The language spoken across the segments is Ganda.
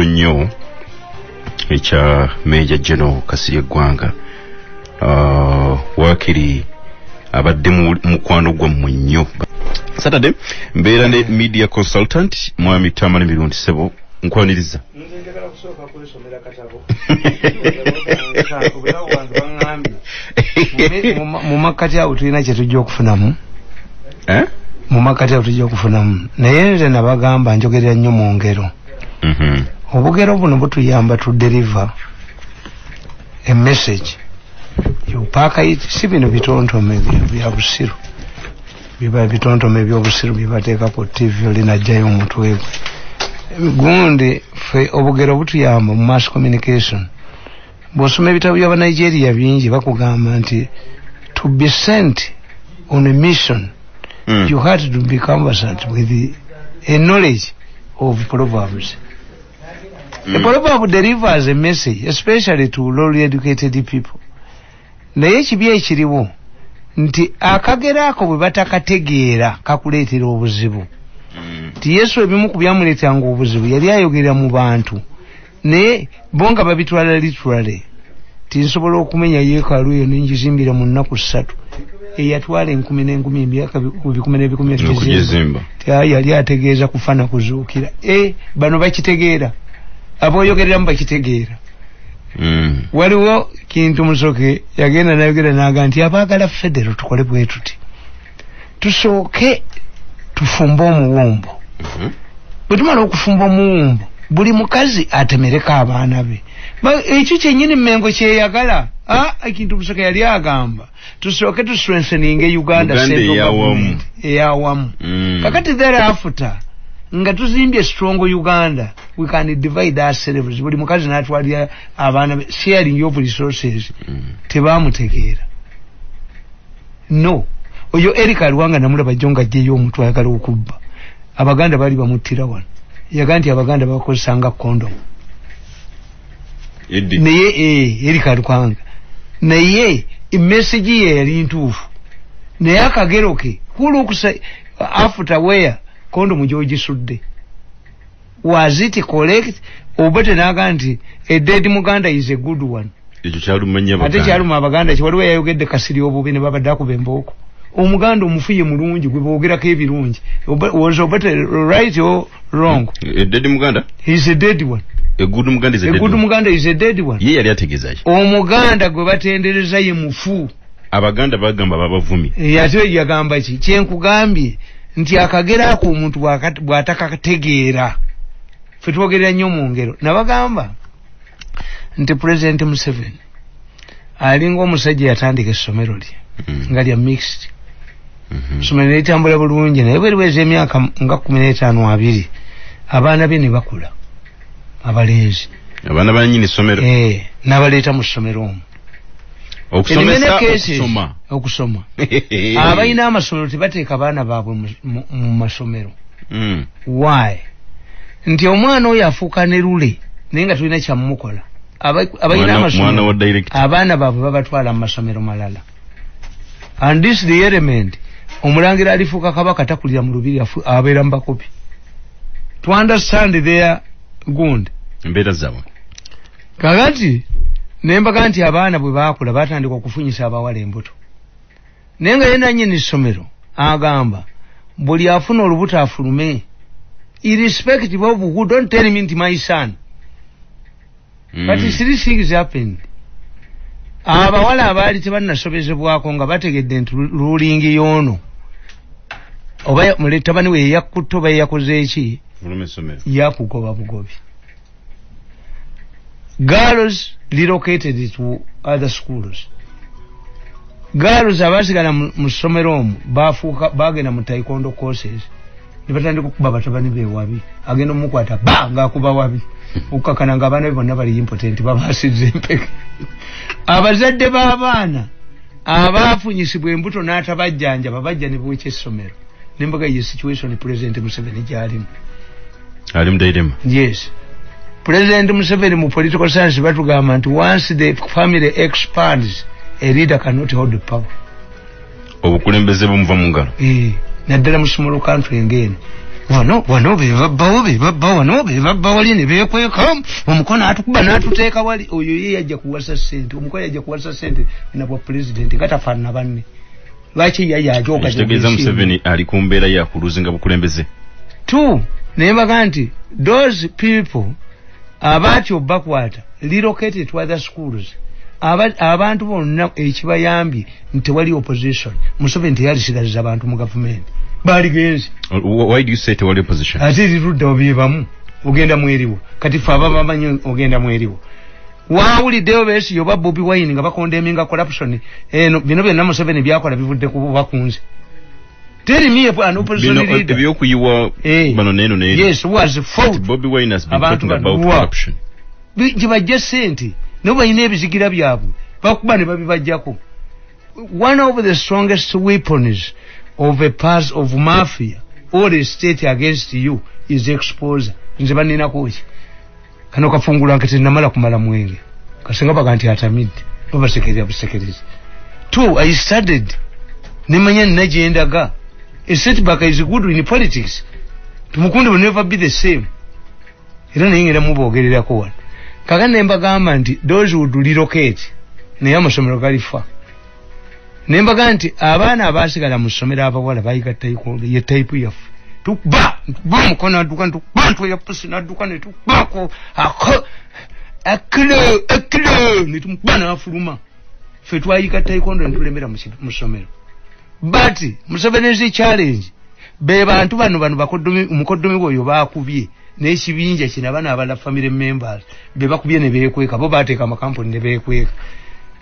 ekikulu nnyo ekya Major General Kasirye Gwanga wakiri abadde mukwano gwammwe nnyo. Saturday mbeera ne media consultant mwami Tamale Mirundi Sebo nkwaniriza. Njagala kusooka kwesomera katabo. Mu makati awo tulina kye tujja okufunamu. Mu makati awo tujja okufunamu. Naye nze nabagamba njogerera nnyo mu ngero. Obugero buno butuyamba to deliver a message. Yopaka it si bino bitontome bya busiru. Biba bitontome by'obusiru bibateeka ku TV olinajjayo omutwe. Gundi fe obugero butuyamba mu mass communication. Bw'osoma ebitabo by'aba Nigeria bingi bakugamba nti to be sent on a mission you had to be conversant with a knowledge of proverbs. The proverb delivers a message especially to lowly educated people. Naye ekibi ekiriwo nti akagera ako bwe batakategeera kakuleetera obuzibu. Ti Yesu ebimu ku byamuleetanga obuzibu yali ayogerera mu bantu naye bonga babitwala literally. Ti nsobola okumenya yeekaalu eyo ningizimbira mu nnaku 3 eyatwala 10,000 emyaka 10,000 yali ategeeza kufana kuzuukira. Bano bakitegeera aboyogereramu bakitegeera. Waliwo kintu musoke yagenda nayogera naga nti abaagala federo tukole bwe tuti tusooke tufumba omuwumbo. Bwe tumala okufumba omuwumbo buli mukazi atemereka abaana be. Ekyo kyennyini Mmengo kyeyagala. Ekintu musoke yali agamba tusooke tustrengthening Uganda eyawamu. Kakati thereafter nga tuzimbye strong Uganda we can divide ourselves. Buli mukazi n'atwalira abaana be sharing of resources. Tebamutegeera. No. Oyo Erika Luwanga namulaba jonga jeyo omuntu ayagala okubba. Abaganda bali bamuttira wano. Yaga nti abaganda bakozesanga kondom. Naye Erika Luwanga. Naye message ye yali ntuufu. Naye akagero ke kulu okusa after where kondom gy'ogisudde. Was it correct? Obete naga nti a dead Muganda is a good one. Ekyo kyalumanya Abaganda. Ate kyaluma Abaganda waliwo yayogedde Kasirye obubi ne babadde akubemba okwo. Omuganda omufuye mulungi gwe boogerako ebirungi. Was Obete right or wrong? A dead Muganda? He is a dead one. A good Muganda is a dead one. A good Muganda is a dead one. Ye yali ategeeza ki? Omuganda gwe batendereza ye mufu. Abaganda bagamba babavumi. Ate yagamba ki? Kyenkugambye nti akagera ako omuntu bw'atakategeera. Ffe twogerera nnyo mu ngero. Nabagamba nti President Museveni alinga omusajja yatandika essomero lye nga lya mixed. Essomero ne litambula bulungi naye bwe liweza emyaka nga 15-20 abaana be ne bakula. Abalenzi. Abaana bannyini essomero. N'abaleeta mu ssomero omwo. Okusoma. Abalina amasomero tebateeka abaana baabwe mu masomero. Why? Nti omwana oyo afuuka ne lule naye nga tulina kyamukola. Abalina amasomero abaana baabwe babatwala mu masomero malala. And this the element omulangira alifuuka kabaka takulira mu lubiri abeera mu bakopi. To understand their gund. Mbeera zaabwe. Kakati nembaga nti abaana bwe baakula batandika okufunyisa abawala embuto. Naye nga yenna nnyini ssomero agamba buli afuna olubuto afulume. Irrespective of who, don't tell me nti my son. But these things happened. Abawala abaali tebannasobezebwako nga bategedde nti rulingi yoono oba muletabani we yakutto ba yakoze eki yakugoba bugobi. Girls relocated to other schools. Girls abasigala mu ssomero omwo bafuuka bagenda mu taekwondo courses. Nibatandika okuba batabani bewabi agenda omukwata ng'akuba wabi okukakana nga abaana be bonna bali impotent babaasizza empeke. Abazadde b'abaana abaafunyisibwa embuto n'atabajjanjaba bajja ne bwekya essomero. Nembaga ye situation President Museveni gy'alimu. Ali daidema. Yes. President Museveni mu political science batugamba nti once the family expands a leader cannot hold the power. Obukulembeze bumuva mu ngalo. Naddala mu small country ng'eno. wano bebabba wali ne bekweka omukono atukuba n'atuteeka wali oyo ye yajja kuwasa ssente omukono yajja kuwasa ssente nabwa pulezidenti ngatafaanana banne lwaki yayajoga kitegeeza Museveni ali ku mbeera ya kuluzinga bukulembeze naye mbaga nti those people abaatyo bakwata relocated to other schools abantu bonna ekibayambye nti wali opposition Museveni teyalisigaliza abantu mu gavumenti baligenzi. Why do you say tewali opposition? Ati lirudda obibamu ogenda mweriwo kati fa bamanyi ogenda mweriwo wawuliddeyo beesi yoba Bobi Wine nga bakondeminga corruption bino byonna Museveni byakola bivudde ku bakunze. Tell me an opposition leader. Yes, was fault. Bobi Wine has been talking about corruption. Jibajja sente no bayina ebizigira byabwe bakuba ne babibajjako. One of the strongest weapons of a pass of mafia or a state against you is exposure. Nze banina kochi kano kafungula nkete namala kumala mwenge kasenga baganti atamidde baba sekereza. Two, I studied nemanya najendaga. A setback is good in politics. Tumukunde will never be the same. Era nengera mubogererako wano. Kakane mbagamba nti those who relocate naye amasomero galifa. Nembaga nti abaana abasigala mu ssomero abawala bayiga taekwondo ye type yafu. Tuba mukono aduka ntubantu ya pusi naduka ne tubako akilo ne tumbana afuluma. Fe twayiga taekwondo ntulemera mu ssomero. But Museveni's challenge be bantu bano bakodomi umukodomi boyo bakubye n'ekibinja kina bana abala family members be bakubye ne bekweka bo bateka amakampuni ne bekweka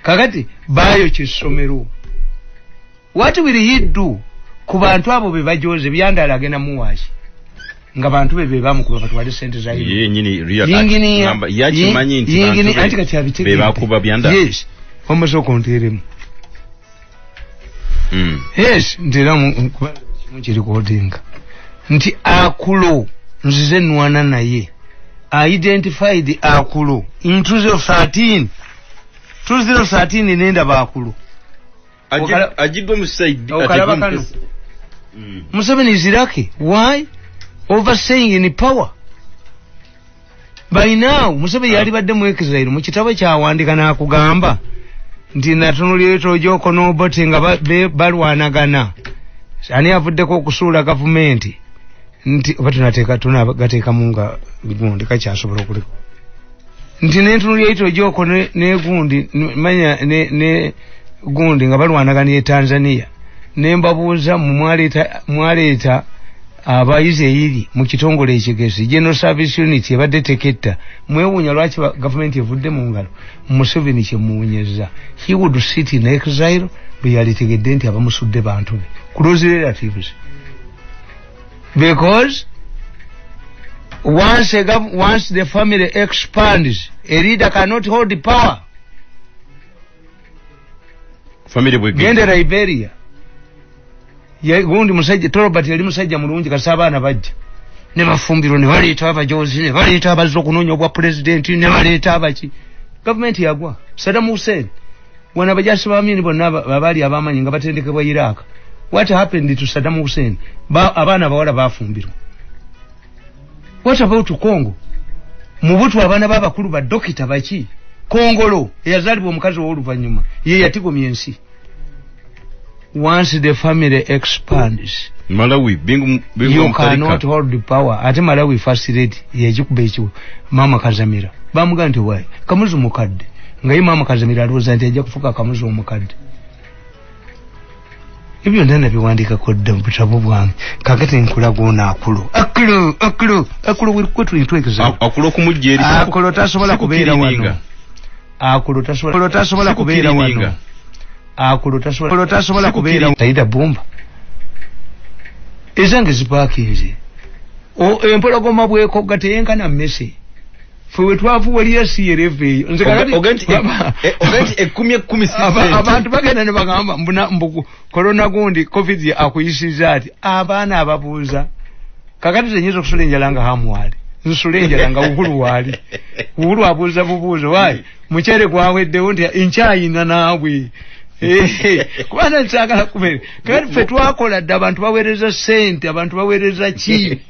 kakati bayo kisomero. What will he do ku bantu abo be bajoze byandala agenda muwashi nga bantu be bamukuba batwali sente za hiyo ye nyini namba yakimanyi nti bantu be bakuba byandala. Yes omuzo konteremu. Yes, ndira mu recording. Nti AKORO nzize nwana naye. Identify the AKORO in 2013. 2013 nenda ba AKORO. Ajidwa musaidi ategumpe. Museveni is lucky. Why? Overstaying in power. By now, Museveni yali badde mwekizairo mu kitabo kyawandika n'akugamba nti natunulira tojoko n'obote nga balwanagana. Ani avuddeko okusuula gavumenti nti oba tunagateeka munga gundi kakyasobola okuliko nti nentunulira tojoko ne gundi manya ne gundi nga balwanagana e Tanzania nembabuuza mwaleeta abayizi eyiri mu kitongole ekigezi General Service Unit ebadde teketta mwewuunya lwaki gavumenti evudde mu ngalo. Museveni kyemuwunyezza he would sit in exile bwe yalitegedde nti abamusudde bantu be close relatives because once the family expands a leader cannot hold the power. Family gende Liberia gundi musajja Torobert yali musajja mulungi kasabaana bajja ne bafumbiro ne baleeta abajozi ne baleeta abazze okunoonya obwa president ne baleeta abaki government yagwa. Saddam Hussein wana bajasi baamini bonna babali abamanyi nga batendekebwa Iraq. What happened to Saddam Hussein? Abaana bawala bafumbirwa. What about Congo? Mubutu abaana babakulu ba dokita baki Kongolo eyazalibwa omukazi w'oluvannyuma ye yatigomya ensi. Once the family expands, Malawi being you cannot hold the power. Ate Malawi first lady yejikuba ekyo Mama Kazamira bamuga nti wayi Kamuzu mukadde nga ye Mama Kazamira alowooza nti ajja kufuka Kamuzu omukadde. Ebyo ndana biwandika kodda mu butabo bwange kakati nkulagoona AKORO will quit into exam. AKORO kumujja eri AKORO tasobola kubeera wano. AKORO tasobola kubeera wano. AKORO tasobola kubeera taida bomba ezange zipakinze empologoma bweko gateyenkana mmese fwe twafu wali yasiyereve nze kakati ogenti 10 abantu bagenda ne bagamba mbu corona gundi covid ya akuyisiza ati abaana ababuuza kakati zenyezo okusula enjala nga hamwali nsula enjala nga uhuru wali uhuru abuuza bubuuzo wayi mukyere gwaweddewo nti enkyayina naawe Kubana nchagala kumere. Kati fe twakola dda abantu baweereza sente, abantu baweereza ki.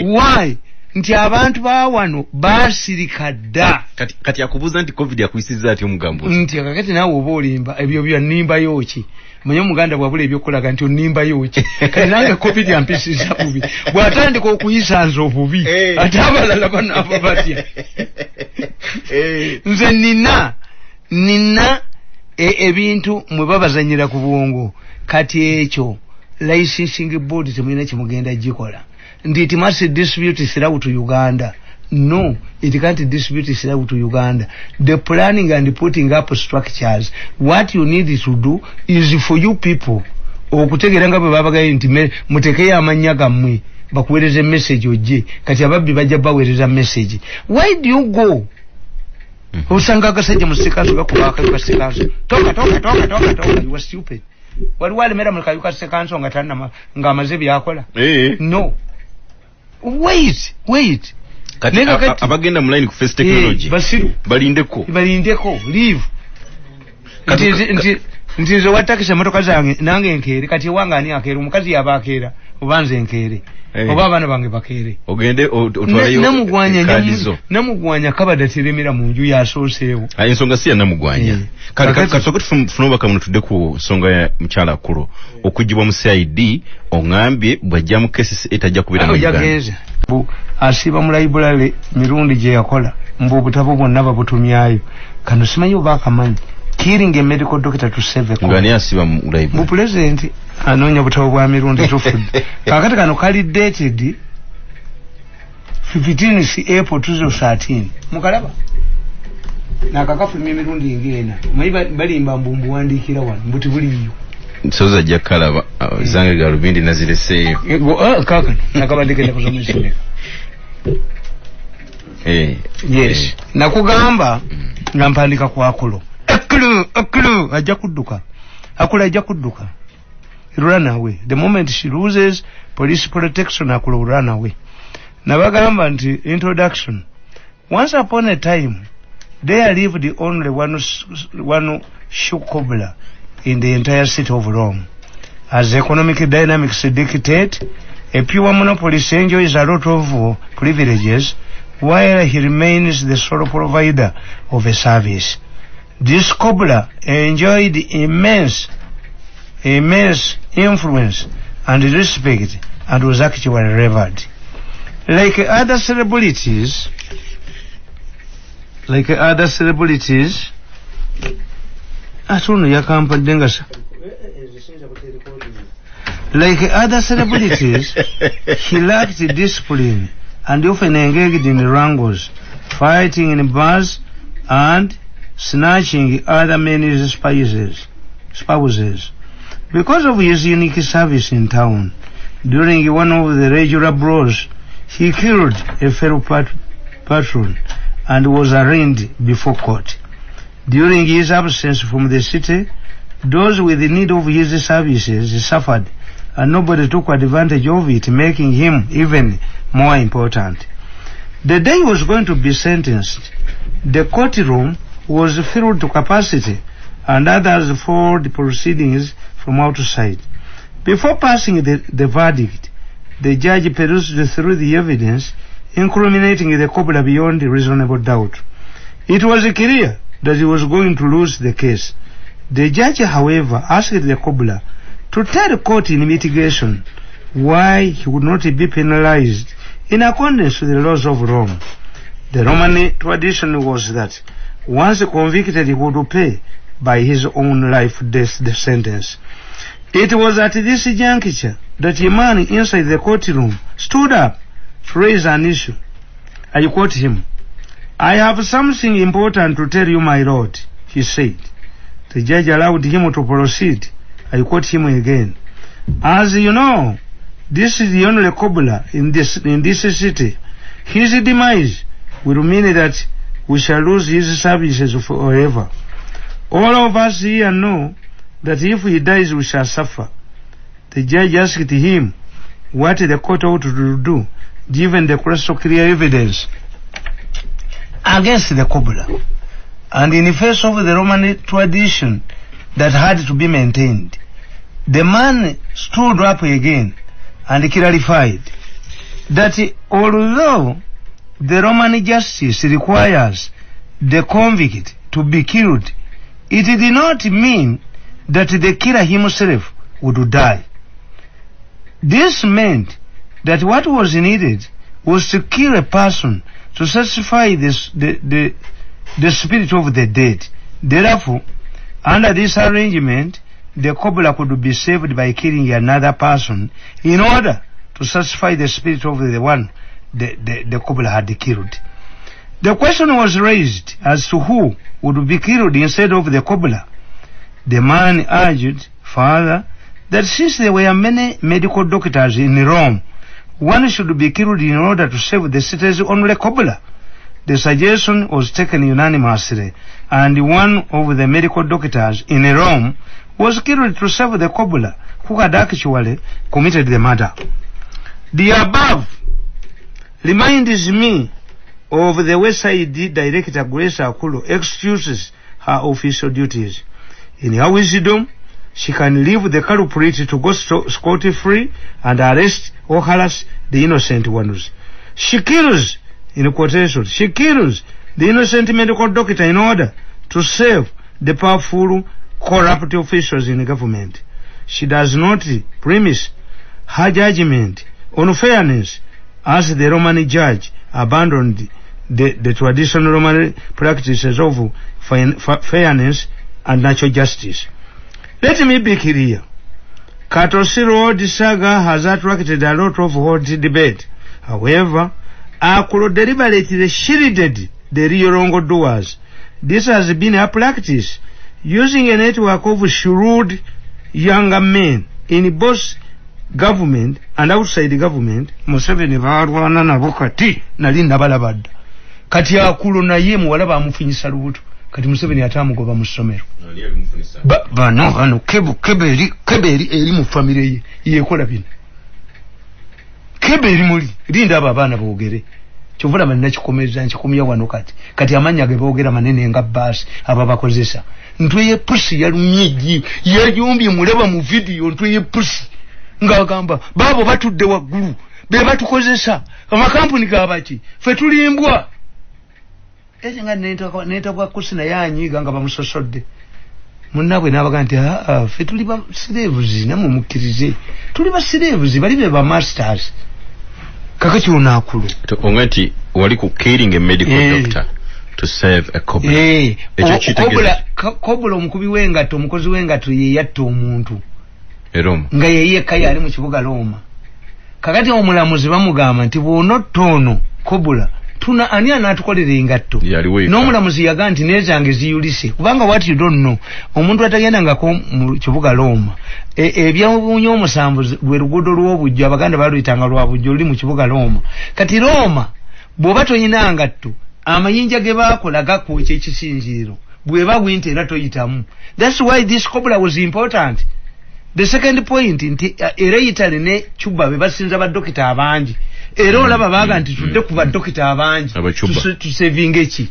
Why? Nti abantu bawano basirika dda. Kati yakubuza nti COVID yakuyisiza ati omugambo. Nti kakati nawe oba olimba ebyo bya nimba yoki. Mwenye Muganda bwabula ebyokolaga nti onimba yoki. Kati nange COVID yampisiza bubi. Bwatandika okuyisa nze obubi. Ate abalala banava batya. Nze nina ebintu mwe babazanyira ku bwongo. Kati ekyo licensing board temulina kimugenda gikola. Ndi it must distribute throughout to Uganda. No, it can't distribute throughout to Uganda. The planning and putting up structures, what you need to do is for you people okutegera nga bwe babagaye nti mutekeye amanya gammwe bakuweereza message ojje kati ababbi bajja baweereza message. Why do you go? Usanga agasajja musikaso gakubaka kasikaso toka you are stupid. Wali mera mulika sekanso nga tanna nga amaze byakola. No, wait kati abagenda mu line ku face technology basiru balindeko leave nti nze watakisa motoka zange nange nkere kati wanga ani akere omukazi yabakeera obanze nkere oba abana bange bakere ogende otwalayo namugwanya kabada tiremera mu nju yasooseewo ensonga si ya namugwanya kati tufunoba kamuno tudde ku nsonga ya mchala AKORO okujibwa mu CID ongambye bwajja mu cases etajja kubira mu Uganda asiba mu library Mirundi gye yakola mbu obutabo bwonna babutumyayo kano simanyi oba akamanyi killing a medical doctor to save a cause. Ngani asiba mu library mu president anonya butabo bwa Mirundi tufudde kakati kano kali dated 15 April 2013 mukalaba nakakafu Mirundi ngena balimba mbumbu wandikira wano mbuti buliyo soza jakalaba zange galubindi nazireseyo kaka nakabandikira kuzomesha yes nakugamba ngampandika kwa AKORO AKORO ajja kudduka AKORO ajja kudduka run away the moment she loses police protection AKORO run away nabagamba nti introduction once upon a time there lived only one shukobla in the entire city of Rome. As economic dynamics dictate, a pure monopolist enjoys a lot of privileges while he remains the sole provider of a service. This cobbler enjoyed immense influence and respect and was actually revered. Like other celebrities, he lacked discipline and often engaged in wrangles, fighting in bars and snatching other men's spouses. Because of his unique service in town, during one of the regular brawls, he killed a fellow patron and was arraigned before court. During his absence from the city, those with the need of his services suffered, and nobody took advantage of it, making him even more important. The day he was going to be sentenced, the courtroom was filled to capacity, and others followed proceedings from outside. Before passing the verdict, the judge perused through the evidence, incriminating the cobbler beyond reasonable doubt. It was clear that he was going to lose the case. The judge, however, asked the cobbler to tell the court in mitigation why he would not be penalized in accordance with the laws of Rome. The Roman tradition was that once convicted he would pay by his own life-death sentence. It was at this juncture that a man inside the courtroom stood up to raise an issue. I quote him, "I have something important to tell you, my lord," he said. The judge allowed him to proceed. I quote him again. "As you know, this is the only cobbler in this city. His demise will mean that we shall lose his services forever. All of us here know that if he dies we shall suffer." The judge asked him what the court ought to do, given the crystal clear evidence against the cobbler. And in the face of the Roman tradition, that had to be maintained. The man stood up again and clarified that although the Roman justice requires the convict to be killed, it did not mean that the killer himself would die. This meant that what was needed was to kill a person to satisfy the spirit of the dead. Therefore, under this arrangement, the cobbler could be saved by killing another person in order to satisfy the spirit of the one the cobbler had killed. The question was raised as to who would be killed instead of the cobbler. The man urged further that since there were many medical doctors in Rome, one should be killed in order to save the city's only cobbler. The suggestion was taken unanimously, and one of the medical doctors in Rome was killed to save the cobbler who had actually committed the murder. The above reminds me of the West Side director Grace AKORO excuses her official duties. In her wisdom, she can leave the culprit to go scot-free and arrest or harass the innocent ones. She kills, in quotation, she kills the innocent medical doctor in order to save the powerful, corrupt officials in the government. She does not premise her judgment on fairness, as the Roman judge abandoned the traditional Roman practices of fairness and natural justice. Let me be clear. Katosi Road saga has attracted a lot of hot debate. However, AKORO deliberately shielded the real wrongdoers. This has been a practice, using a network of shrewd younger men in both government and outside the government. Museveni barwana nabo kati nali nabalabadda. Kati AKORO naye muwala bamufinyisa lubuto. Kati Museveni atamugoba mu ssomero. Bano keberi eri mu family ye yekola bino. Keberi muli linda abo abaana boogere. Kyovula manna kikomeza nkikomya wano kati amanya ge boogera manene nga basi aba bakozesa. Ntwe ye pusi ya lumyegi yayombye muleba mu video ntwe ye pusi ngagamba babo batudde waggulu be batukozesa amakampuni gabaki fe tulimbwa. Nga neta kwa kusina yanyiga nga bamusosodde. Munnabwe nabaga nti fe tuli ba slaves namwe mukkirize. Tuli ba slaves bali be ba masters. Kakati onakulu. Ongati wali ku killing a medical doctor to save a cobbler. Cobbler omukubi wengato omukozi wengato ye yatta omuntu. Roma. Nga yeye kaya ali mu kibuga Roma. Kakati omulamuzi bamugamba nti bw'onottono cobbler tuna ani anatukolera engatto. N'omulamuzi yaga nti nezange ziyulise kubanga what you don't know omuntu atagenda ngako mu kibuga Roma ebyabunyo omusanvu lwe luguudo lw'obujjo abaganda baluyitanga lwa bujjo luli mu kibuga Roma. Kati Roma bw'oba toyina ngatto amayinja ge baakola gakwokya ekisinziiro bw'eba winter era toyitamu. That's why this cobbler was important. The second point nti era Italy ne Cuba be basinza badokita abangi. Era olaba baga nti tudde ku badokita abangi tusevinga eki.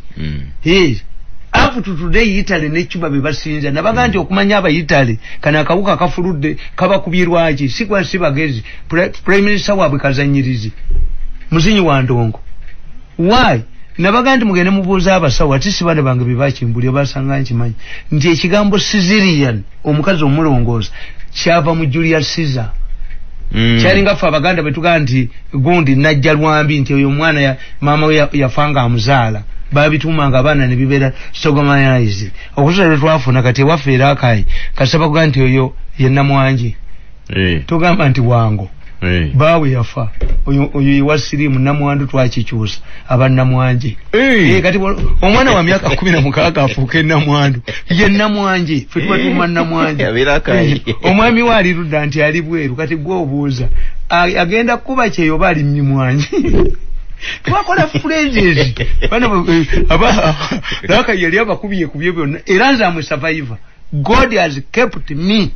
Up to today Italy ne Cuba be basinza nabaga nti okumanya aba Italy kana akawuka kafuludde kaba kubirwaji sikwa sibagezi prime minister wabwe kazanyirizi muzinyi wa ndongo. Why? Nabaga nti mugende mubuuza abasawo ati sibane bange bibakimbuli basanga nkimanyi nti ekigambo Caesarian omukazi omulongooza kyava mu Julius Caesar. Kyali ngafa abaganda betuga nti gundi najja lwambi nti oyo mwana ya mama we yafanga amuzaala babitumanga abaana ne bibera sogomanyize okusala twafuna kati wafeera akayi kasaba kuga nti oyo yenna mwanje tugamba nti wango bawe yafa oyo iwasirimu namwandu twakikyusa abanna mwanje kati omwana wa myaka 16 afuuke namwandu yenna mwanje fe tubatuma namwanje omwami wali rudda nti ali bweru kati gwe obuuza agenda kuba kyeyo bali mnyimwanje twakola phrases bano laka yali abakubiye kubye byonna era nze amwe survivor. God has kept me.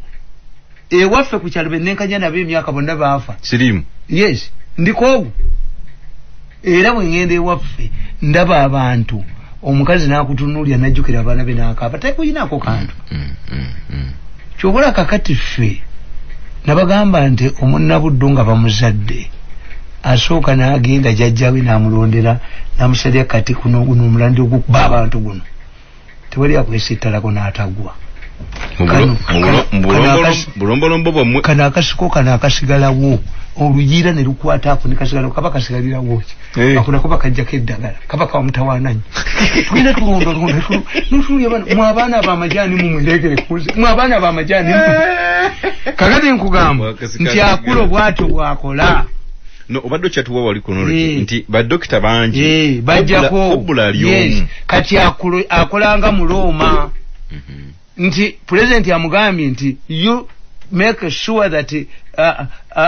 Waffe ku kyalo benenkanya nabe emyaka bonna baafa. Sirimu. Yes, ndikogu. Era bwe ngende waffe ndaba abantu omukazi nakutunuulya najjukira abaana be n'akaaba tekuyinako kantu kyobola kakati ffe nabagamba nti omunnabuddu nga bamuzadde asooka n'agenda jjajjawe n'amulondera n'amusalya kati kuno guno omulandi ogw'okuba abantu guno tewali akwesittalako n'atagwa bulombolombo bwamwe kano akasiko kano akasigalawo oluyiira ne lukwata ako ne kasigalawo kaba kasigalirawo ki akunako bakajjako eddagala kaba kawamutawaananyi tulina tulondolonda nutulya bana mwe abaana ab'amajaani mumwendegere kuze mwe abaana ab'amajaani kakati nkugamba nti akulo bw'atyo bw'akola no obadde kyatuwa wali kuno nti badokita bangi bajjako yes kati akolanga mu Roma nti president amugambye nti you make sure that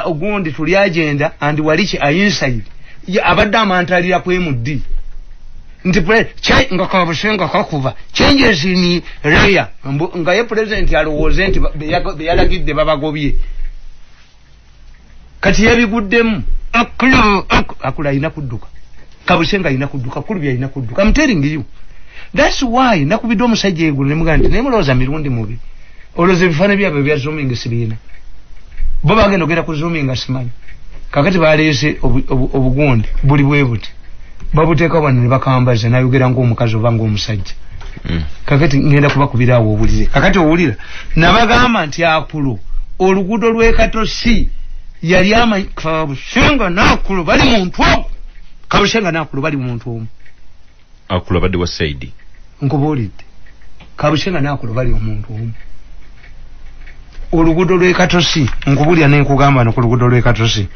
ogundi tuli agenda and walichi inside abadde amantalira kwemuddi nti nga kabushenga kakuva changes in rare nga ye president alowooze nti beyalagidde babagobye kati yabiguddemu akula ina kudduka kabushenga ina kudduka kulubya ina kudduka I'm telling you that's why nakubidde omusajja eggulo nemugamba nti nemulowooza mirundi mubi olowooza ebifaananyi byabwe bya zooming sibiina bo bagenda ogenda ku zooming simanyi kakati baleese obugundi buli bwe buti babuteeka bano ne bakambaza nayogera ng'omukazi oba ng'omusajja kakati ngenda kubakubira awo owulire kakati owulira nabagamba nti akulo oluguudo lw'ekatosi yali kabushenga n'akulo bali muntu omu kabushenga n'akulo bali muntu omu akulo badde wa saidi nkubuulidde kabushenga n'akulo bali omuntu omu oluguudo lw'ekatosi nkubuulira nenkugamba no ku luguudo lw'ekatosi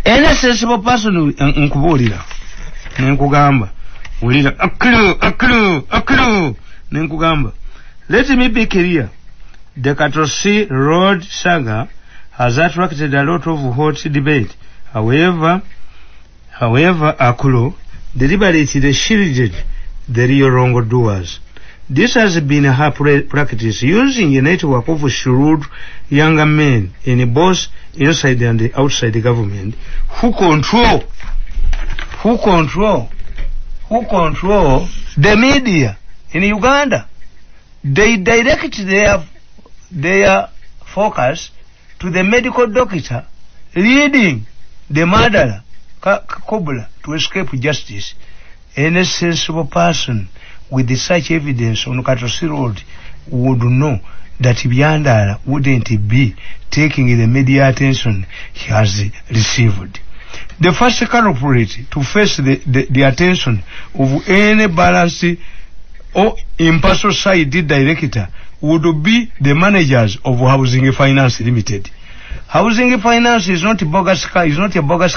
any sensible person nkubuulira nenkugamba wulira akulu nenkugamba let me be clear the Katosi road saga has attracted a lot of hot debate. However, Akulo deliberately shielded the real wrongdoers. This has been her practice, using a network of shrewd younger men in both inside and outside the government who control the media in Uganda. They direct their focus to the medical doctor leading the murderer Kobula to escape justice. Any sensible person with such evidence on Katosi Road would know that Byandala wouldn't be taking the media attention he has received. The first culprit to face the attention of any balanced or impartial side director would be the managers of Housing Finance Limited. Housing Finance is not a bogus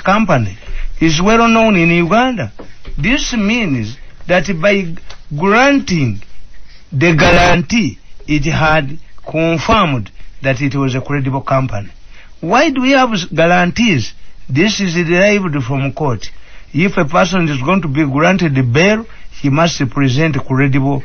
company. It's well known in Uganda. This means that by granting the guarantee, it had confirmed that it was a credible company. Why do we have guarantees? This is derived from court. If a person is going to be granted bail, he must present credible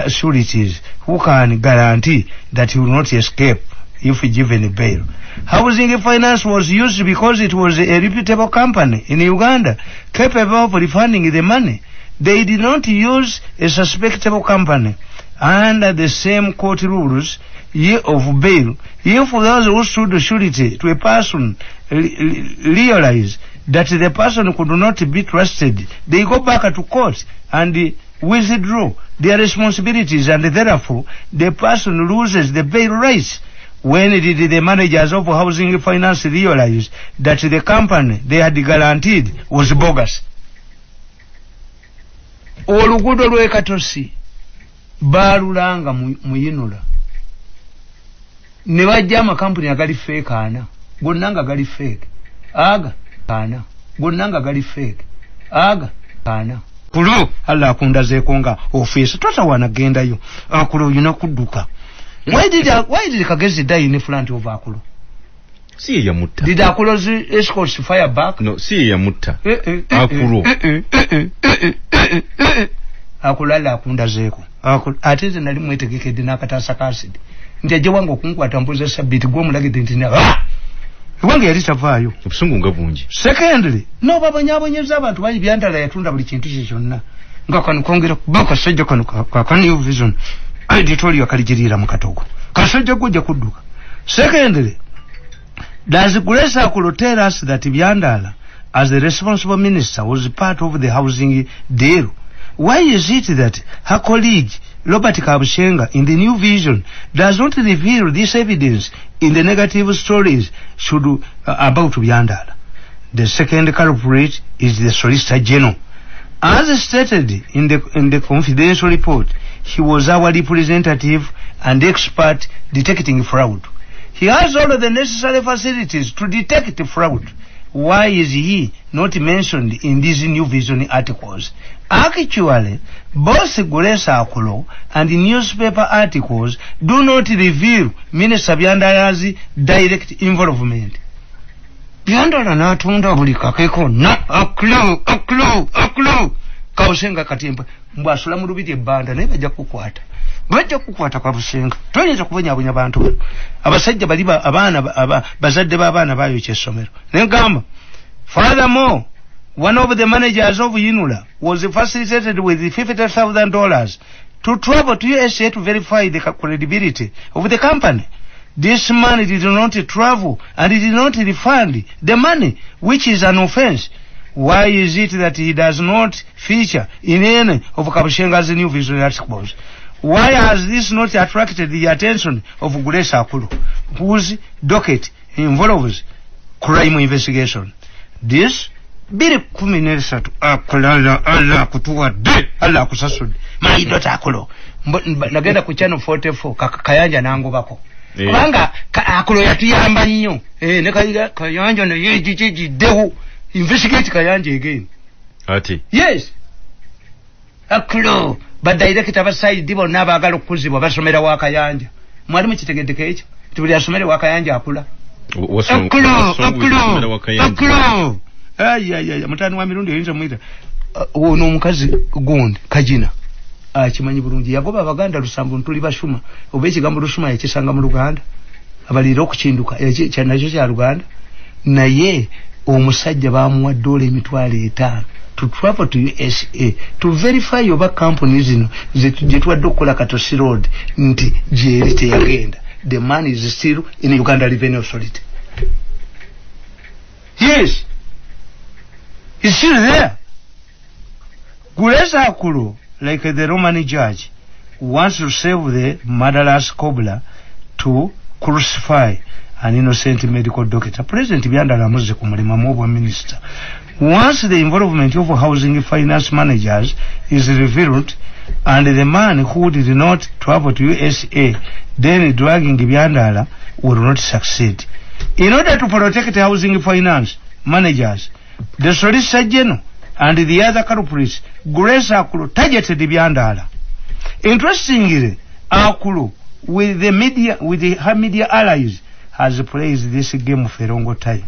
sureties who can guarantee that he will not escape if given bail. Housing Finance was used because it was a reputable company in Uganda, capable of refunding the money. They did not use a suspectable company under the same court rules of bail. If those who stood surety to a person realize that the person could not be trusted, they go back to court and withdraw their responsibilities, and therefore the person loses the bail rights. When did the managers of Housing Finance realize that the company they had guaranteed was bogus? Oluguudo lw'ekatosi baalulanga muyinula ne bajja amakampuni agali fake ana gonna nga gali fake aga ana gonna nga gali fake aga ana kulo Allah akundazeeko nga office totawana gendayo akulo yina kudduka. Why did Kagezi die in front of Akulo? Si ya mutta. Did Akulo's escorts fire back? No, si ya mutta. Akulo. Akulala akundazeeko. Ate nali mwetegekede n'akataasa kasidi. Nti ajja wange okunkwata mpoza sabiti gwe omulagide nti wange yali tavaayo. Obusungu nga bungi. Secondly, no babanyabonyeza abantu bangi Byandala yatunda buli kintu kye kyonna. nga kano kongera baka sajja kano ka new vision editorial kalijirira mukatogo kasajja kujja kudduka. Secondly, does Grace Akulo tell us that Byandala as the responsible minister was part of the housing deal? Why is it that her colleague Robert Kabushenga in the new vision does not reveal this evidence in the negative stories about Byandala? The second culprit is the Solicitor General. As stated in the confidential report, he was our representative and expert detecting fraud. He has all of the necessary facilities to detect fraud. Why is he not mentioned in these new vision articles? Actually, both Grace Akulo and the newspaper articles do not reveal Minister Byandala's direct involvement. Byandala natunda buli kakeko na aklo Kabushenga katimba mbasula mu lubiri ebbanda naye bajja kukwata Kabushenga toyinza kubonyabonya bantu abasajja bali abaana bazadde b'abaana bayokya essomero negamba. Furthermore, one of the managers of UNULA was facilitated with $50,000 to travel to USA to verify the credibility of the company. This man did not travel and did not refund the money, which is an offense. Why is it that he does not feature in any of Kabushenga's new vision articles? Why has this not attracted the attention of Grace Akulo, whose docket involves crime investigation? This biri 13 Allah kutuwadde Allah kusasudde mayido takulo nagenda ku channel 44 kayanja nangobako kubanga Akulo yatuyamba nnyo ne kayanja ne yejijiddewo investigate kayanja again ati yes Akulo badirector abasaidi bonna abaagala okuzibwa basomera wa kayanja mwali mukitegeddeko ekyo tibuli asomere wa kayanja akula Akulo mutani wa Mirundi oyinza mwita ono omukazi gundi kajina akimanyi bulungi yagoba abaganda lusambu ntuli bashuma oba ekigambo lusuma yakisanga mu Luganda abalira okukinduka nakyo kya Luganda naye omusajja bamuwa $5,000 to travel to USA to verify oba companies zino gye tuwadde okukola Katosi Road nti gyeri teyagenda. The man is still in Uganda Revenue Authority. Yes, he's still there. Grace Akulo, like the Roman judge, wants to save the murderous cobbler to crucify an innocent medical doctor. President Byandala muze kumulima mu minister. Once the involvement of housing finance managers is revealed and the man who did not travel to USA, then dragging Byandala will not succeed. In order to protect housing finance managers, the Solicitor General and the other culprits, Grace Akulo targeted Byandala. Interestingly, Akulo, with her media allies, has played this game for a long time.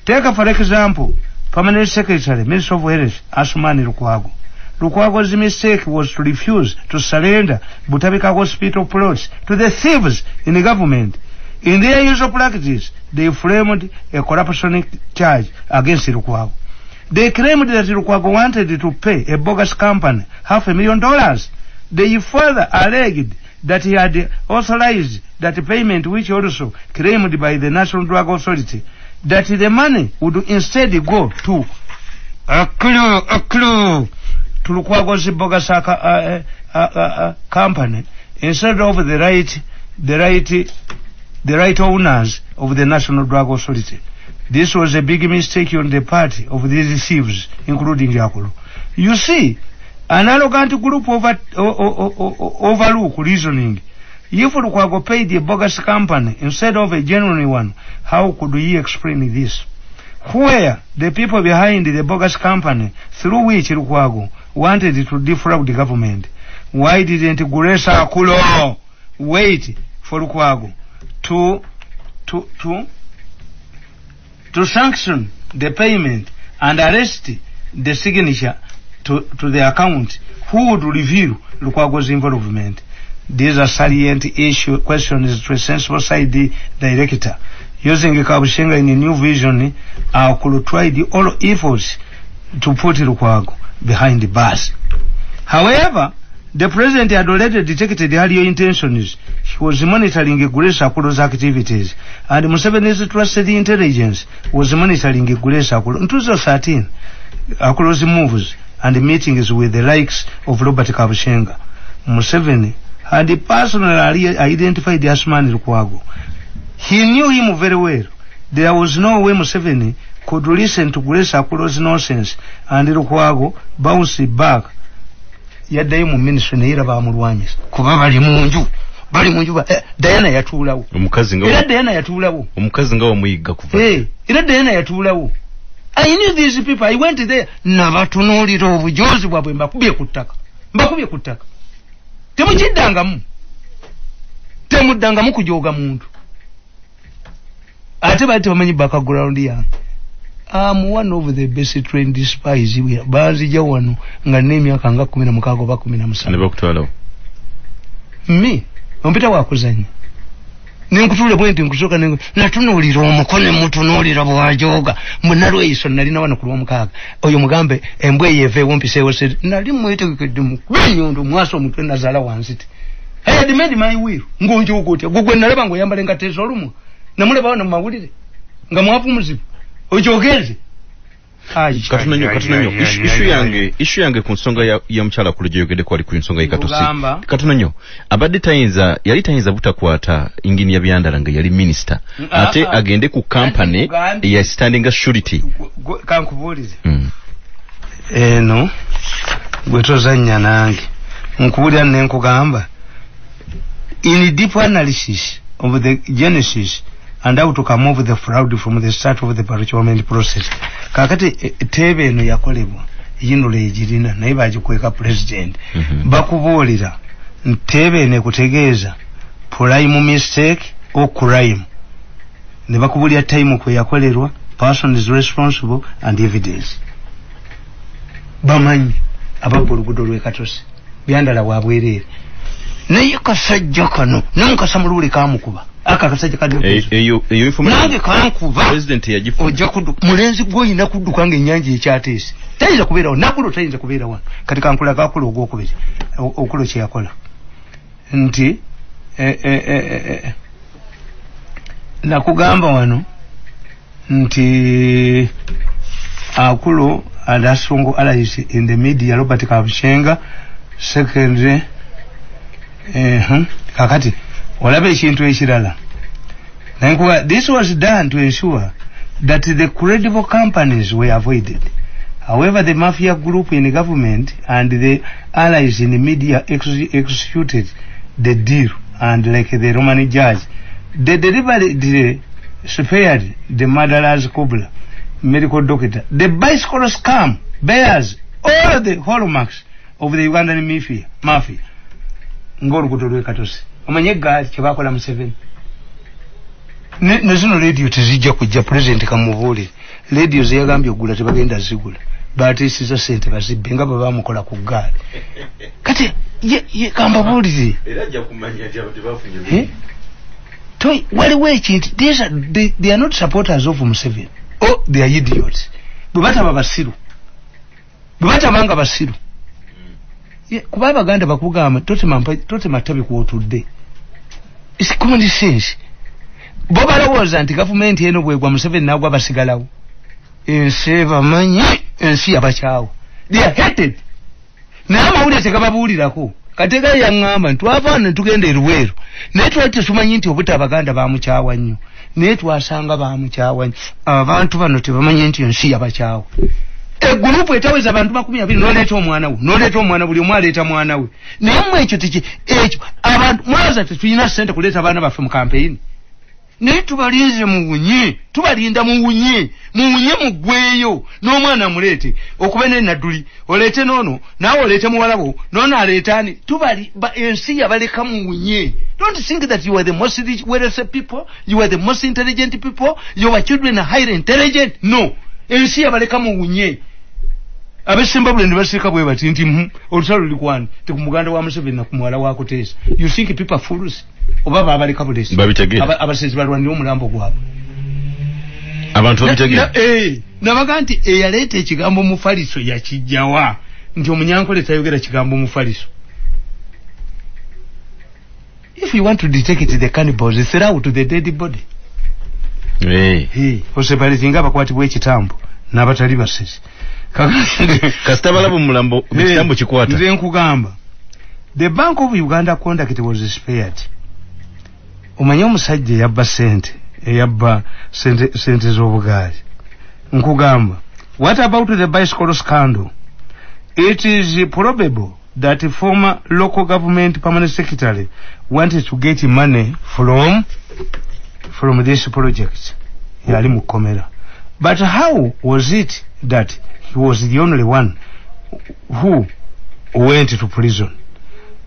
Take for example, Permanent Secretary, Minister of Health, Asumani Lukwago. Lukwago's mistake was to refuse to surrender Butabika hospital plots to the thieves in the government. In their usual practice, they framed a corruption charge against Lukwago. They claimed that Lukwago wanted to pay a bogus company $500,000. They further alleged that he had authorized that payment, which also claimed by the National Drug Authority, that the money would instead go to to Lukwago's bogus company instead of the right owners of the National Drug Authority. This was a big mistake on the part of these thieves, including Akulo. You see, an arrogant group overlook reasoning. If Lukwago paid a bogus company instead of a genuine one, how could he explain this? Where the people behind the bogus company through which Lukwago wanted to defraud the government? Why didn't Grace Akulo wait for Lukwago to sanction the payment and arrest the signature to the account? Who would reveal Lukwago's involvement? These are salient questions to a sensible side director. Using Kabushenga in a new vision, Akulo tried all efforts to put Lukwago behind the bars. However, the president had already detected earlier intentions. He was monitoring Grace Akolo's activities, and Museveni's trusted intelligence was monitoring Grace Akolo. In 2013, Akolo's moves and meetings with the likes of Robert Kabushenga, Museveni had personally identified Asmani Lukwago. He knew him very well. There was no way Museveni could listen to Grace Akolo's nonsense, and Lukwago bounced back. Yaddayo mu ministry ne yiraba amulwanyisa kuba bali munju Diana yatuulawo omukazi nga era Diana yatuulawo omukazi nga omuyiga kuva era Diana yatuulawo. I knew these people. I went there nabatunuulira obujozi bwabwe mbakubye ku ttaka temuddangamu kujooga muntu ate bati bamanyi background yange. I'm one of the best trained spies we bazija wano nga n'emyaka nga 16 oba 17 ne bakutwalawo me ompita wakuzanya nenkutule bwenti nkusoka natunuulira omukono mutunuulira bwajoga munalweyiso nalina wano ku lw'omukaaga oyo mugambe embwe yeveewo mpiseewo se nali mwetegekedde mu kunyondo mwaso omutwe nazala wansi ti I had made my will ngonjogo otya gugwe nalaba ngoyambale ngatezo olumu namuleba wano mu mawulire nga mwapumuzibu ojogeze katunanyo issue yange ku nsonga ya mchala kule yogede kwali ku nsonga ikatosi katunanyo abadde yali tayinza butakwata ingini ya byandalanga yali minister ate agende ku company ya standing surety kankubulize no gwetozanya nange nkubulya nenkugamba in deep analysis of the genesis and how to come over the fraud from the start of the parliament process. Kakati tebe eno yakolebwa yinule ejirina naye bagikweka president bakubuulira tebe ene kutegeeza prime mistake or crime ne bakubulya time kwe yakolerwa person is responsible and evidence bamanyi ababulugudo lwekatosi byandala wabwerere naye kasajja kano nankasamulule kamukuba akakasajja kadi eyo information nange kankuba president yajifu ojja kudduka mulenzi gwoyina kudduka ng'ennyanja ekyateese tayinza kubeerawo nakulo tayinza kubeera wano kati kankula kakulo ogwokubiri okulo kye yakola nti nakugamba wano nti akulo adasongo allies in the media Robert Kabushenga secondary kakati olabe ekintu ekirala nankuba this was done to ensure that the credible companies were avoided. However, the mafia group in the government and the allies in the media executed the deal, and like the Roman judge, they deliberately spared the murderer's cobra medical doctor. The bicycle scam bears all the hallmarks of the Ugandan mafia. Ngoro kutolwe katosi omanyega kyebakola Museveni national radio tezijja kujja president kamuvuli radio zeyagambye ogula tebagenda zigula batisiza sente bazibbe nga babamukola ku gaali kati ye kambabulize era ajja kumanya ati abati bafunye toy waliwo ekintu they are not supporters of Museveni oh they are idiots bwebata banga basiru kuba abaganda bakugamba tote matabi kwotudde it's common sense bo balowooza nti gavumenti eno bwegwa Museveni nagwa basigalawo ensi bamanyi ensi yabakyawo they are hated naye amawulire tegababuulirako katega yaŋŋamba ntwavaana tugenda eruweero naye twali tetumanyi nti obuta abaganda bamukyawa nnyo naye twasanga bamukyawa nnyo abantu bano tebamanyi nti ensi yabakyawo egurupu etaweza abantu 20 noleeta omwana buli omu aleeta mwana we naye mu ekyo ekyo abantu mwaza tetulina ssente kuleeta abaana baffe mu kampeyini naye tubalinze tubalinda muwunye muggweeyo n'omwana muleete okuba n'enadduli oleete noono naawe oleete muwalabo noono aleetaani ensi yabaleka muwunye. Don't think that you are the most wealthy people, you are the most intelligent people, your children are highly intelligent. No, ensi yabaleka muwunye. Abesimba bwe ndibasika bwe bati nti olusalo likwani tekumuganda wa Museveni na kumwala wako tesa. You think people are fools? Obaba abaleka bulesi abasezi balwanira omulambo gwabo abantu babitegera nabaga nti eyaleeta ekigambo mufaliso yakijjawa nti omunyankole tayogera kigambo mufaliso. If you want to detect the cannibals, throw out the dead body. Osepalitinga abakwatibwa ekitambo n'abatali basezi. Kastabalabu mulambo ekitambo kikwata. Nze nkugamba. The Bank of Uganda conduct was spared. Omanye omusajja yabba sente, yabba sente z'obugaali. Nkugamba. What about the bicycle scandal? It is probable that the former local government permanent secretary wanted to get money from this project. Yali mukomera. But how was it that he was the only one who went to prison?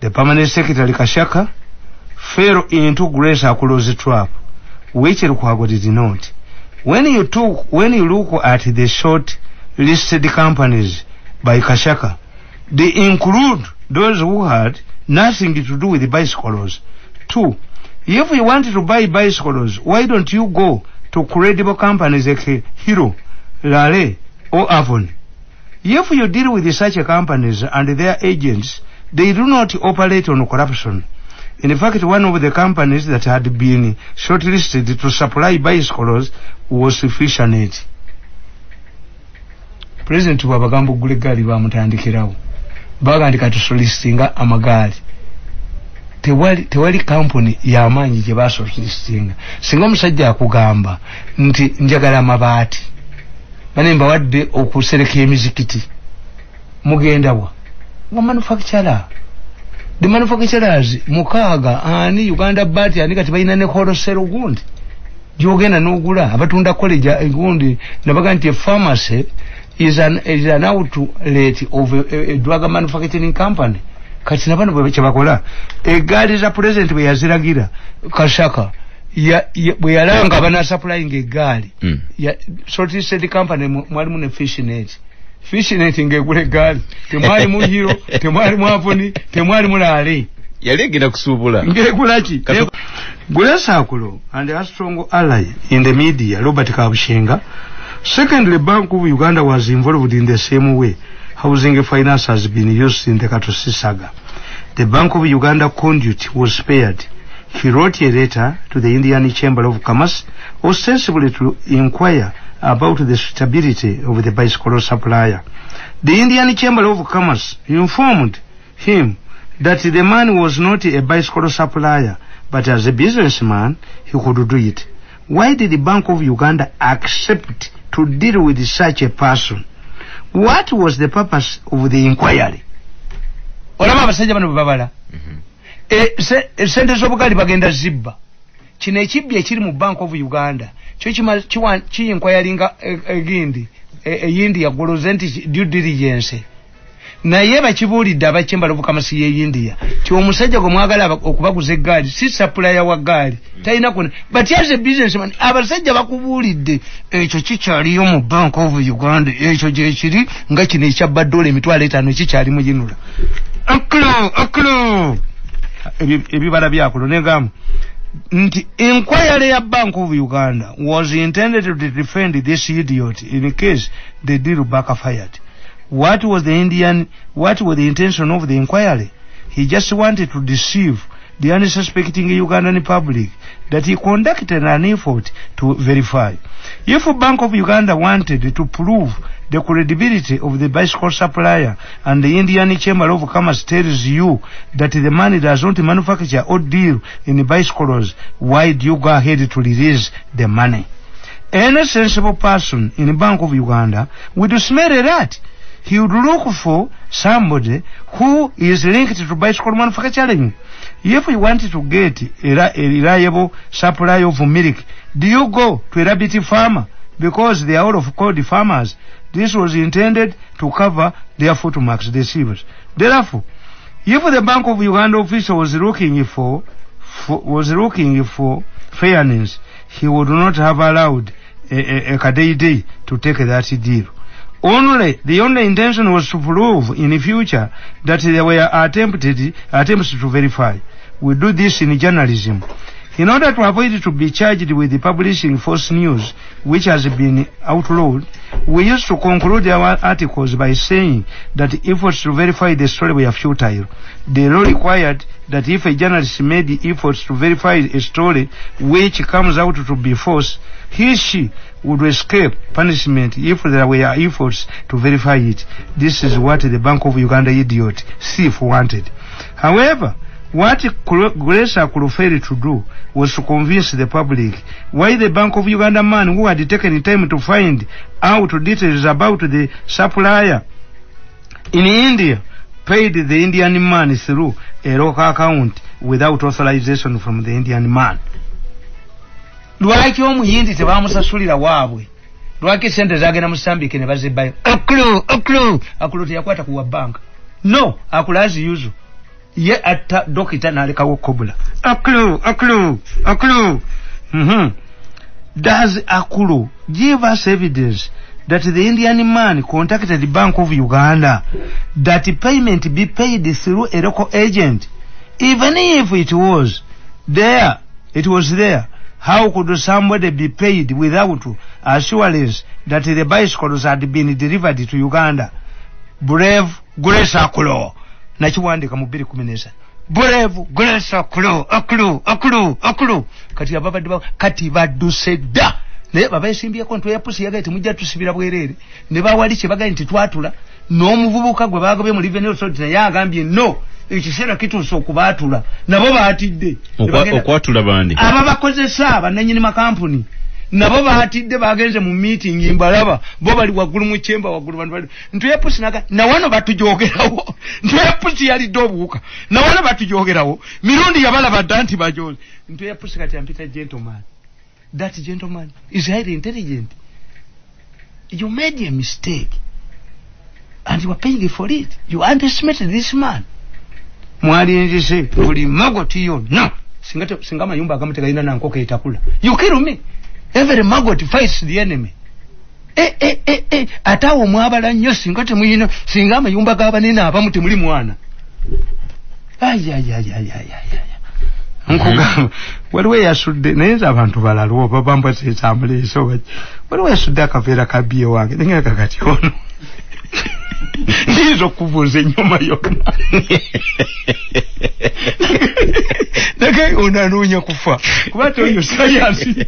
The permanent secretary Kashaka fell into Grace Akolo's trap, which Lukwago did not. When you look at the short listed companies by Kashaka, they include those who had nothing to do with the bicycles. 2. If you want to buy bicycles, why don't you go to credible companies like Hero, Lale, or Avon? If you deal with such companies and their agents, they do not operate on corruption. In fact, one of the companies that had been shortlisted to supply bicycles was Fishernet. President Wabagambo Gulegali bamutandikirawo. Bagandika tusolistinga amagali. Tewali company yamanyi gye basolistinga. Singa omusajja akugamba nti njagala amabaati. Banemba wadde okusereka emizikiti. Mugenda wa manufacturer. The manufacturers mukaaga ani Uganda bati ani kati bayina ne wholesale gundi. Jogena n'ogula abatunda college gundi nabaga nti pharmacy is an outlet of a drug manufacturing company. Kati nabano bwe bakola egaali za president bwe yaziragira Kashaka bwe yalanga bana supplying egaali ya shortlisted company mwali mune Fishernet ngegule egaali temwali mu Hero temwali mu Avon temwali mu Lale yalegera kusubula ngegulaki Grace Akolo and a strong ally in the media Robert Kabushenga. Secondly, Bank of Uganda was involved in the same way housing finance has been used in the Katosi saga. The Bank of Uganda conduit was spared. He wrote a letter to the Indian Chamber of Commerce ostensibly to inquire about the suitability of the bicycle supplier. The Indian Chamber of Commerce informed him that the man was not a bicycle supplier, but as a businessman, he could do it. Why did the Bank of Uganda accept to deal with such a person? What was the purpose of the inquiry? Olama abasajja bano babala. Sente z'obugaali bagenda zibba. Kino ekibbi ekiri mu Bank of Uganda. Kyo inquiringa egindi. Eyindi yagoloze nti due diligence. Naye bakibuulidde abachemba of commerce ye India. Kyo omusajja gwe mwagala okubaguza eggaali si supplier wa gaali. Talina kuna. But as a businessman, abasajja bakubuulidde ekyo kikyaliyo mu Bank of Uganda. Ekyo gye kiri nga kino ekyabba $5 kikyali mu ginula. Aklo. Ebibala byakulo negamu. Nti inquiry ya Bank of Uganda was intended to defend this idiot in case the deal backfired. What was the intention of the inquiry? He just wanted to deceive the unsuspecting Ugandan public that he conducted an effort to verify. If Bank of Uganda wanted to prove the credibility of the bicycle supplier and the Indian Chamber of Commerce tells you that the money does not manufacture or deal in bicycles, why do you go ahead to release the money? Any sensible person in the Bank of Uganda would smell a rat. He would look for somebody who is linked to bicycle manufacturing. If you wanted to get a reliable supply of milk, do you go to a rabbit farmer? Because they are all of cold farmers. This was intended to cover their footmarks, the receivers. Therefore, if the Bank of Uganda official was looking for fairness, he would not have allowed a Kadeide to take that deal. The only intention was to prove in the future that there were attempts to verify. We do this in journalism. In order to avoid to be charged with the publishing false news, which has been outlawed, we used to conclude our articles by saying that efforts to verify the story were futile. The law required that if a journalist made efforts to verify a story which comes out to be false, she would escape punishment if there were efforts to verify it. This is what the Bank of Uganda idiot thief wanted. However, what Grace Akolo failed to do was to convince the public why the Bank of Uganda man who had taken time to find out details about the supplier in India paid the Indian man through a local account without authorization from the Indian man. Lwaki omuyindi tebamusasulira waabwe? Lwaki sente zagenda mu Mozambique ne bazibayo? Akulu teyakwata kuwa bank. No, Akulu as usual. Ye ata dokita nalekawo kobula. Akulu. Does Akulu give us evidence that the Indian man contacted the Bank of Uganda that payment be paid through a local agent? Even if it was there, how could somebody be paid without assurance that the bicycles had been delivered to Uganda? Brave Grace Akulu. Nachiwandika mu 2:10. Brave Grace Akulu. Kati baduseda. Ne baba esimbye kontu ya pusi yaga iti mujja tusibira bwerere. Ne bawali kibaga nti twatula n'omuvubuka gwe bagobye mu Revenue Authority naye agambye no. Ekisera kituuse okubaatula nabo baatidde okwatula bandi aba bakozesa abanyini makampuni nabo baatidde bagenze mu meeting mbalaba bo bali waggulu mu chemba waggulu bantu bali ntuyepusi naga na wano batujogerawo ntuyepusi yali dobuuka na wano batujogerawo Mirundi yabalaba danti bajoze ntuyepusi kati ampita gentleman. That gentleman is highly intelligent. You made a mistake and you are paying for it. You underestimated this man. Mwali njise buli magoti yonna singa mayumba agamutegalina na nkoko etakula. You kill me. Every maggot fights the enemy. Atawo mwabala nnyo singa temuyina singa amayumba g'abanene abamu temuli mwana. Nkugamba waliwo yasudde naye abantu balaliwo babamba Tamale so waliwo yasudde akaveera kabiye wange nenga kakati ono ndizo kuvuza nyuma yonna nage unanunya kufa kubato yo science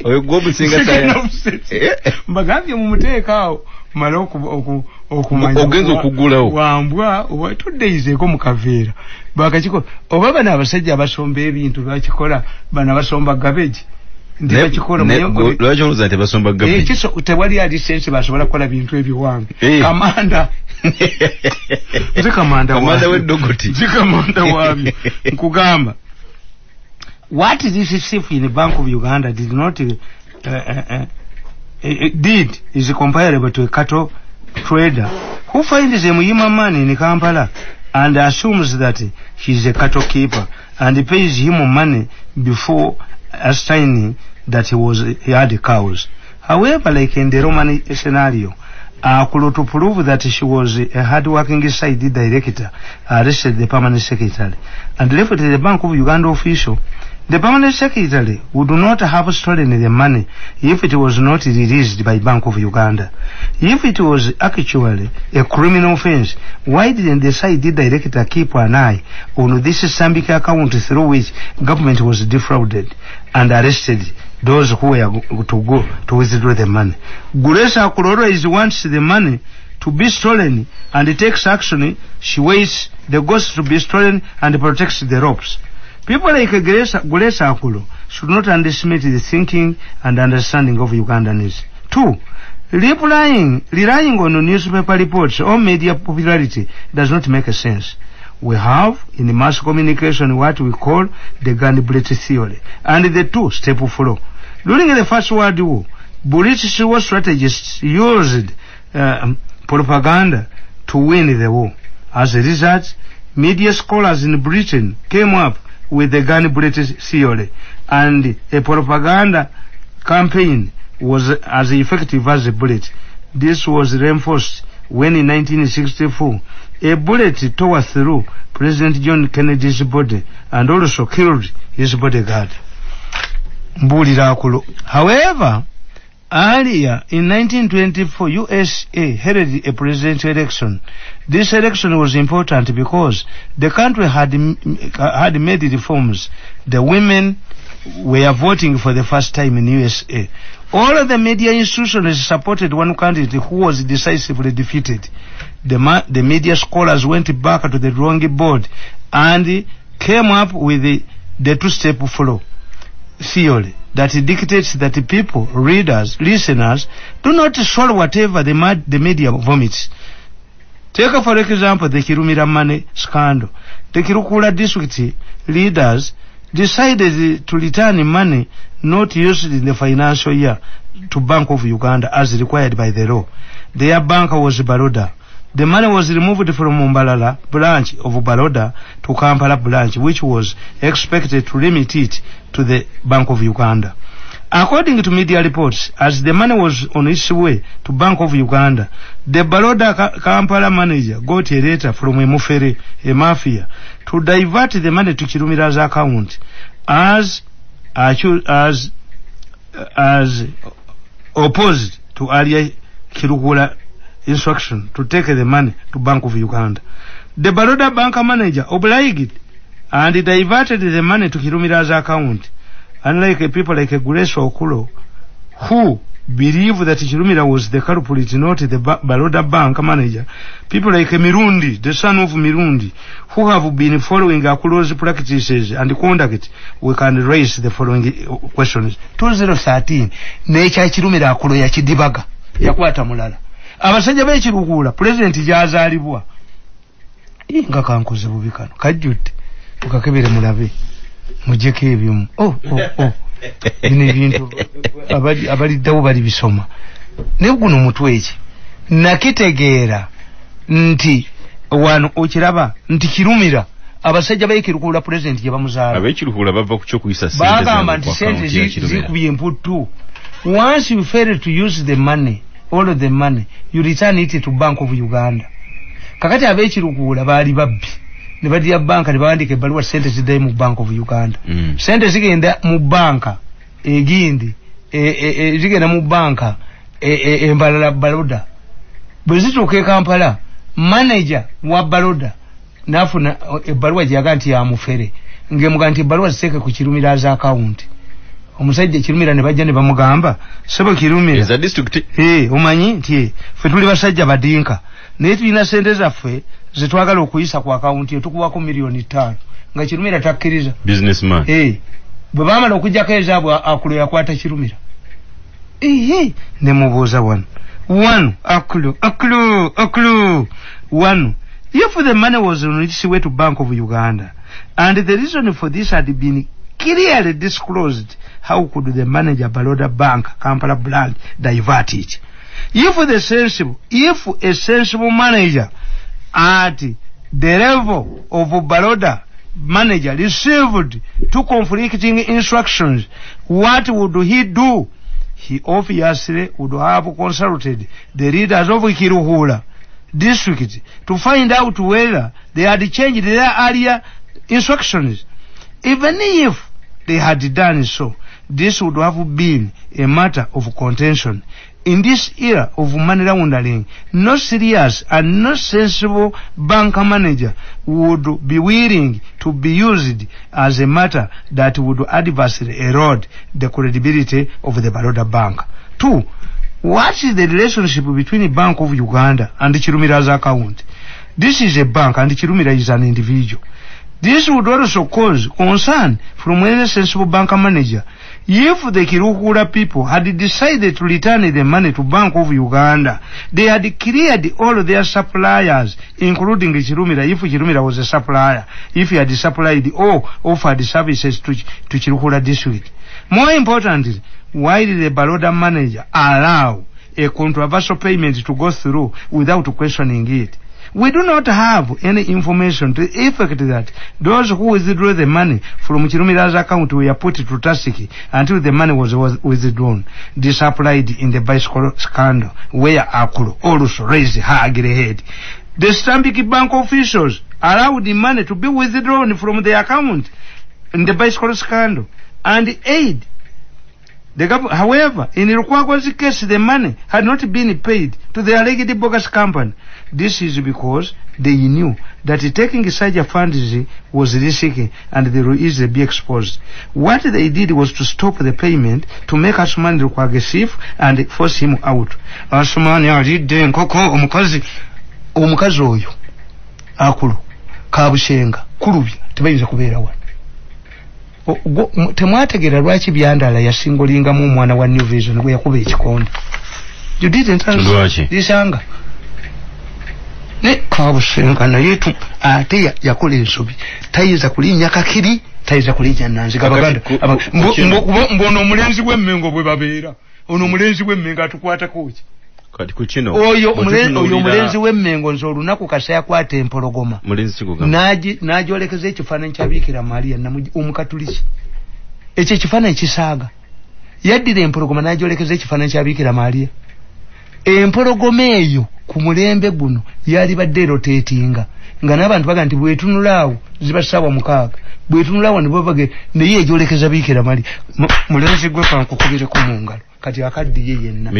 oyo gobu singa science mbagambye mu muteekaawo maloko okumanya ogenzo kugulawo wambwa watuddeizeko mu kaveera bakachiko obaba n'abasajja abasomba ebintu bakikola bana basomba gabeji ndiba chikola muyongo lwajo nuzate basomba gabeji kiso utawali ya lisensi basobola kola bintu ebyo wange kamanda kamanda wedogoti kamanda wabyo nkugamba what this chief in the Bank of Uganda did not did is comparable to a cattle trader who finds a Muyima man in Kampala and assumes that he is a cattle keeper and pays him money before ascertaining that he had cows. However, like in the Roman scenario, Akolo, to prove that she was a hard-working side director, arrested the permanent secretary and left the Bank of Uganda official. The permanent secretary would not have stolen the money if it was not released by Bank of Uganda. If it was actually a criminal offense, why didn't the side director keep an eye on this Mozambique account through which government was defrauded and arrested those who were to go to withdraw the money? Grace Akolo is wants the money to be stolen and takes action. She waits the ghost to be stolen and protects the ropes. People like Grace Akolo should not underestimate the thinking and understanding of Ugandans. 2. Relying on newspaper reports or media popularity does not make sense. We have in mass communication what we call the gun bullet theory and the two-step flow. During the First World War, British war strategists used propaganda to win the war. As a result, media scholars in Britain came up with the gun bullet theory, and a propaganda campaign was as effective as a bullet. This was reinforced when in 1964 a bullet tore through President John Kennedy's body and also killed his bodyguard. Mbulira Akolo. However, earlier in 1924, USA held a presidential election. This election was important because the country had made reforms. The women were voting for the first time in USA. All of the media institutions supported one candidate who was decisively defeated. The media scholars went back to the drawing board and came up with the two-step flow theory that dictates that the people, readers, listeners, do not swallow whatever the media vomits. Take for example the Kirumira money scandal. The Kirukula district leaders decided to return money not used in the financial year to Bank of Uganda as required by the law. Their bank was Baroda. The money was removed from Mumbalala branch of Baroda to Kampala branch, which was expected to limit it to the Bank of Uganda. According to media reports, as the money was on its way to Bank of Uganda, the Baroda Kampala manager got a letter from a Mufere, a mafia, to divert the money to Kirumira's account as opposed to earlier Kirukula instruction to take the money to Bank of Uganda. The Baroda bank manager obliged and diverted the money to Kirumira's account. Unlike people like Grace Okulo, who believe that Kirumira was the culprit, not the Baroda bank manager, people like Mirundi, the son of Mirundi, who have been following Akulo's practices and conduct, we can raise the following questions. 2013, nature Kirumira Akulo ya Chidibaga, yakwata mulala. Abasajja b'ekirukula president gyazaalibwa nga kankoze bubikano kajjutte tukakebere mulabe mujjeko ebyumu bino ebintu abaliddawo bali bisoma naye guno mutwe eki nakitegeera nti wano okiraba nti Kirumira abasajja b'ekirukula president gye bamuzaala ab'ekirukula bava ku kyokuyisa sente bagamba nti sente zikubye emputtu. Once you fail to use the money, all of the money, you return it to Bank of Uganda. Kakati ab'ekirukula baali babbi ne badya banka ne bawandika ebbaluwa sente ziddayo mu Bank of Uganda. Sente zigenda mu banka egindi zigenda mu banka embalala Baroda. Bwe zituuka e Kampala, manager wa Baroda n'afuna ebbaluwa gyaga nti ya mufere ngemuga nti ebbaluwa ziteeke ku Kirumira's account. Omusajja Kirumira ne bajja ne bamugamba sebo Kirumira is a district omanyi nti ffe tuli basajja badinka naye tulina sente zaffe zetwagala okuyisa ku account etukuwako $5,000,000 nga Kirumira takkiriza businessman bwe baamala okujjako ezaabwe Akulo yakwata Kirumira ne mubuuza wano Akulo wano if the money was on its way to Bank of Uganda and the reason for this had been clearly disclosed, how could the manager Baroda Bank Kampala branch divert it? If a sensible manager at the level of Baroda manager received two conflicting instructions, what would he do? He obviously would have consulted the leaders of Kiruhura district to find out whether they had changed their earlier instructions. Even if they had done so, this would have been a matter of contention. In this era of money laundering, no serious and no sensible bank manager would be willing to be used as a matter that would adversely erode the credibility of the Baroda Bank. 2. What is the relationship between the Bank of Uganda and Kirumira's account? This is a bank and Kirumira is an individual. This would also cause concern from any sensible bank manager. If the Kirukula people had decided to return the money to Bank of Uganda, they had cleared all their suppliers, including Kirumira, if Kirumira was a supplier, if he had supplied or offered services to Kirukula district. More importantly, why did the Baroda manager allow a controversial payment to go through without questioning it? We do not have any information to the effect that those who withdrew the money from Kirumira's account were put to custody until the money was withdrawn. This applied in the bicycle scandal, where Akolo also raised her ugly head. The Stambiki Bank officials allowed the money to be withdrawn from the account in the bicycle scandal and aid the government. However, in Lukwago's case, the money had not been paid to the alleged bogus company. This is because they knew that taking such a funds was risky and they will easily be exposed. What they did was to stop the payment to make Asumani Lukwago safe and force him out. Asumani alidde nkoko omukazi oyo akulu kabushenga kulubya tebayinza kubeera wano. Temwategera lwaki byandala yasingolinga mu mwana wa New Vision gwe yakuba ekikondo. You didn't answer. Lisanga ne kabushenga naye tu ate yakola ensobi tayiza kulinnya kakiri tayiza kulinnya nanziga baganda mbono omulenzi w'emmengo bwe babeera ono omulenzi w'emmengo atukwata kuki kati kuchino oyo omulenzi w'emmengo nzo olunaku kasa yakwata empologoma mulenzi kigugamba najolekeza ekifaananyi kya Bikira Maria omukatuliki ekyo ekifaananyi kisaaga yaddira empologoma najolekeza ekifaananyi kya Bikira Maria. Empologoma eyo ku mulembe guno yali badde rotatinga nga n'abantu baga nti bwetunulaawo ziba ssaawa 6 bwetunulaawo ne bavage naye ejolekeza Bikira Maria mulenzi gwe kankukubire ku mungalo kati akaddiye yenna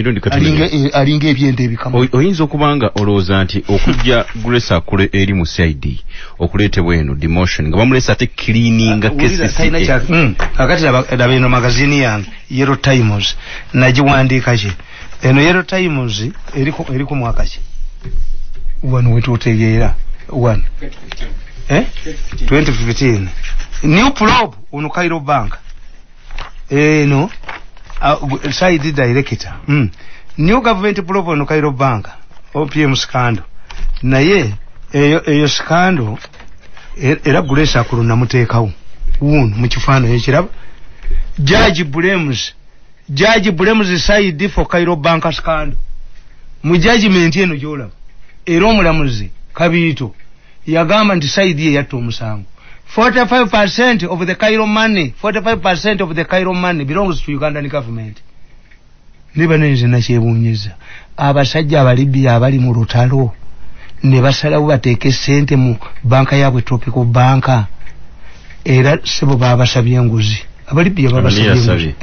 alinga ebyente ebikama. Oyinza okubanga olowooza nti okujja Grace akule eri mu CID okuleetebwa eno demotion nga bamulesa ate cleaninga KCCA. Kakati laba eno magazini yange Yellow Times nagiwandiika ki eno Yellow Times eriko mwaka ki wano wetutegeera 2015 new probe on Cairo Bank eno side director new government probe on Cairo Bank OPM scandal naye eyo scandal era Grace akulu namuteekawo wuno mu kifaananyi ekiraba Judge blames side for Cairo Bank scandal. Mu judgment eno gyolaba era omulamuzi Kabiito yagamba nti side ye yatta omusango. 45% of the Cairo money, 45% of the Cairo money belongs to Ugandan government. Niba nenze nakyebunyiza abasajja abalibya abali mu lutalo ne basalawo bateeke sente mu banka yaabwe Tropical Banka era sebo babasabye enguzi. Abalibya babasabye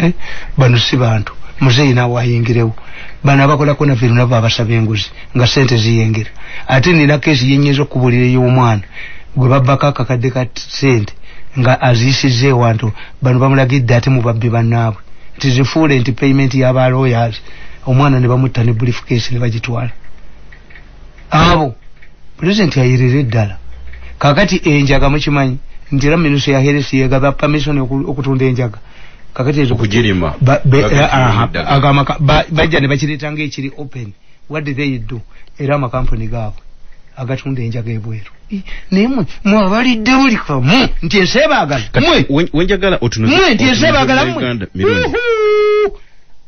bano si bantu muzeyi nawe ayingirewo bano abakolako na vino nabo abasabye enguzi nga sente ziyengera ate nina kesi yenyezo kubulira y'omwana gwe babbako akakadde ka sente nga aziyisize wantu bano bamulagidde ate mu babbi bannaabwe nti zifuule nti payment y'aba lawyers omwana ne bamutta ne briefcase ne bagitwala abo president ayirire ddala kakati enjaga mukimanyi nti era minisitule ya health yegaba permission okutunda enjaga kakati ezo kujirima bajja ne bakireetanga ekiri open. What did they do? Era amakampuni gaabo agatunda enjaga ebweru naye mwabalidde buli kamu nti ensebaagala wenjagala otunuze nti ensebaagala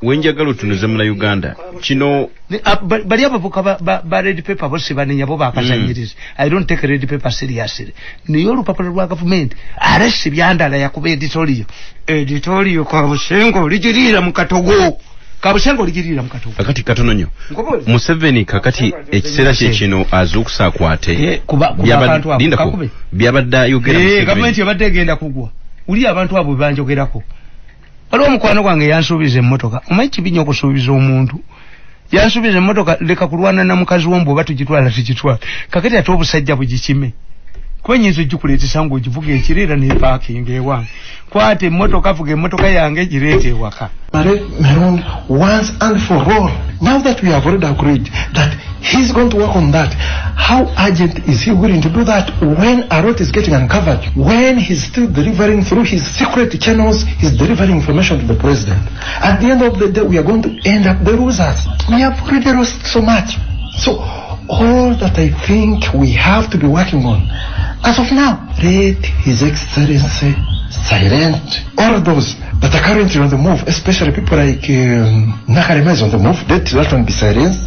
wenjagala otunuze mu Uganda kino bali abavuka ba red paper bose banenya bo bakazanyiriza. I don't take red paper seriously. Niyo olupapula lwa government arrest byandala yakuba editorial Kabusengo ligirira mu katogo Kabusengo ligirira mu katogo kakati katono nnyo Museveni kakati ekiseera kye kino azukusa akwate byabadde ayogera government yabadde egenda kugwa uli abantu abo banjogerako. Waliwo omukwano gwange yansuubiza emmotoka omanyi kibinya okusuubiza omuntu yansuubiza emmotoka leka kulwana na mukazi wombu oba tugitwala tukitwala kakati ate obusajja bugikime kwenyinza ogikuleetesa ng'ogivuga ekirera ne parking ewange kwate emmotoka vuga emmotoka yange gireeta ewaka. Mirundi once and for all. Now that we have already agreed that he's going to work on that, how urgent is he willing to do that when a lot is getting uncovered? When he's still delivering through his secret channels, he's delivering information to the president. At the end of the day, we are going to end up the losers. We have already lost so much. So all that I think we have to be working on, as of now, let His Excellency silent all of those that are currently on the move, especially people like Nakarema is on the move. Let that one be silenced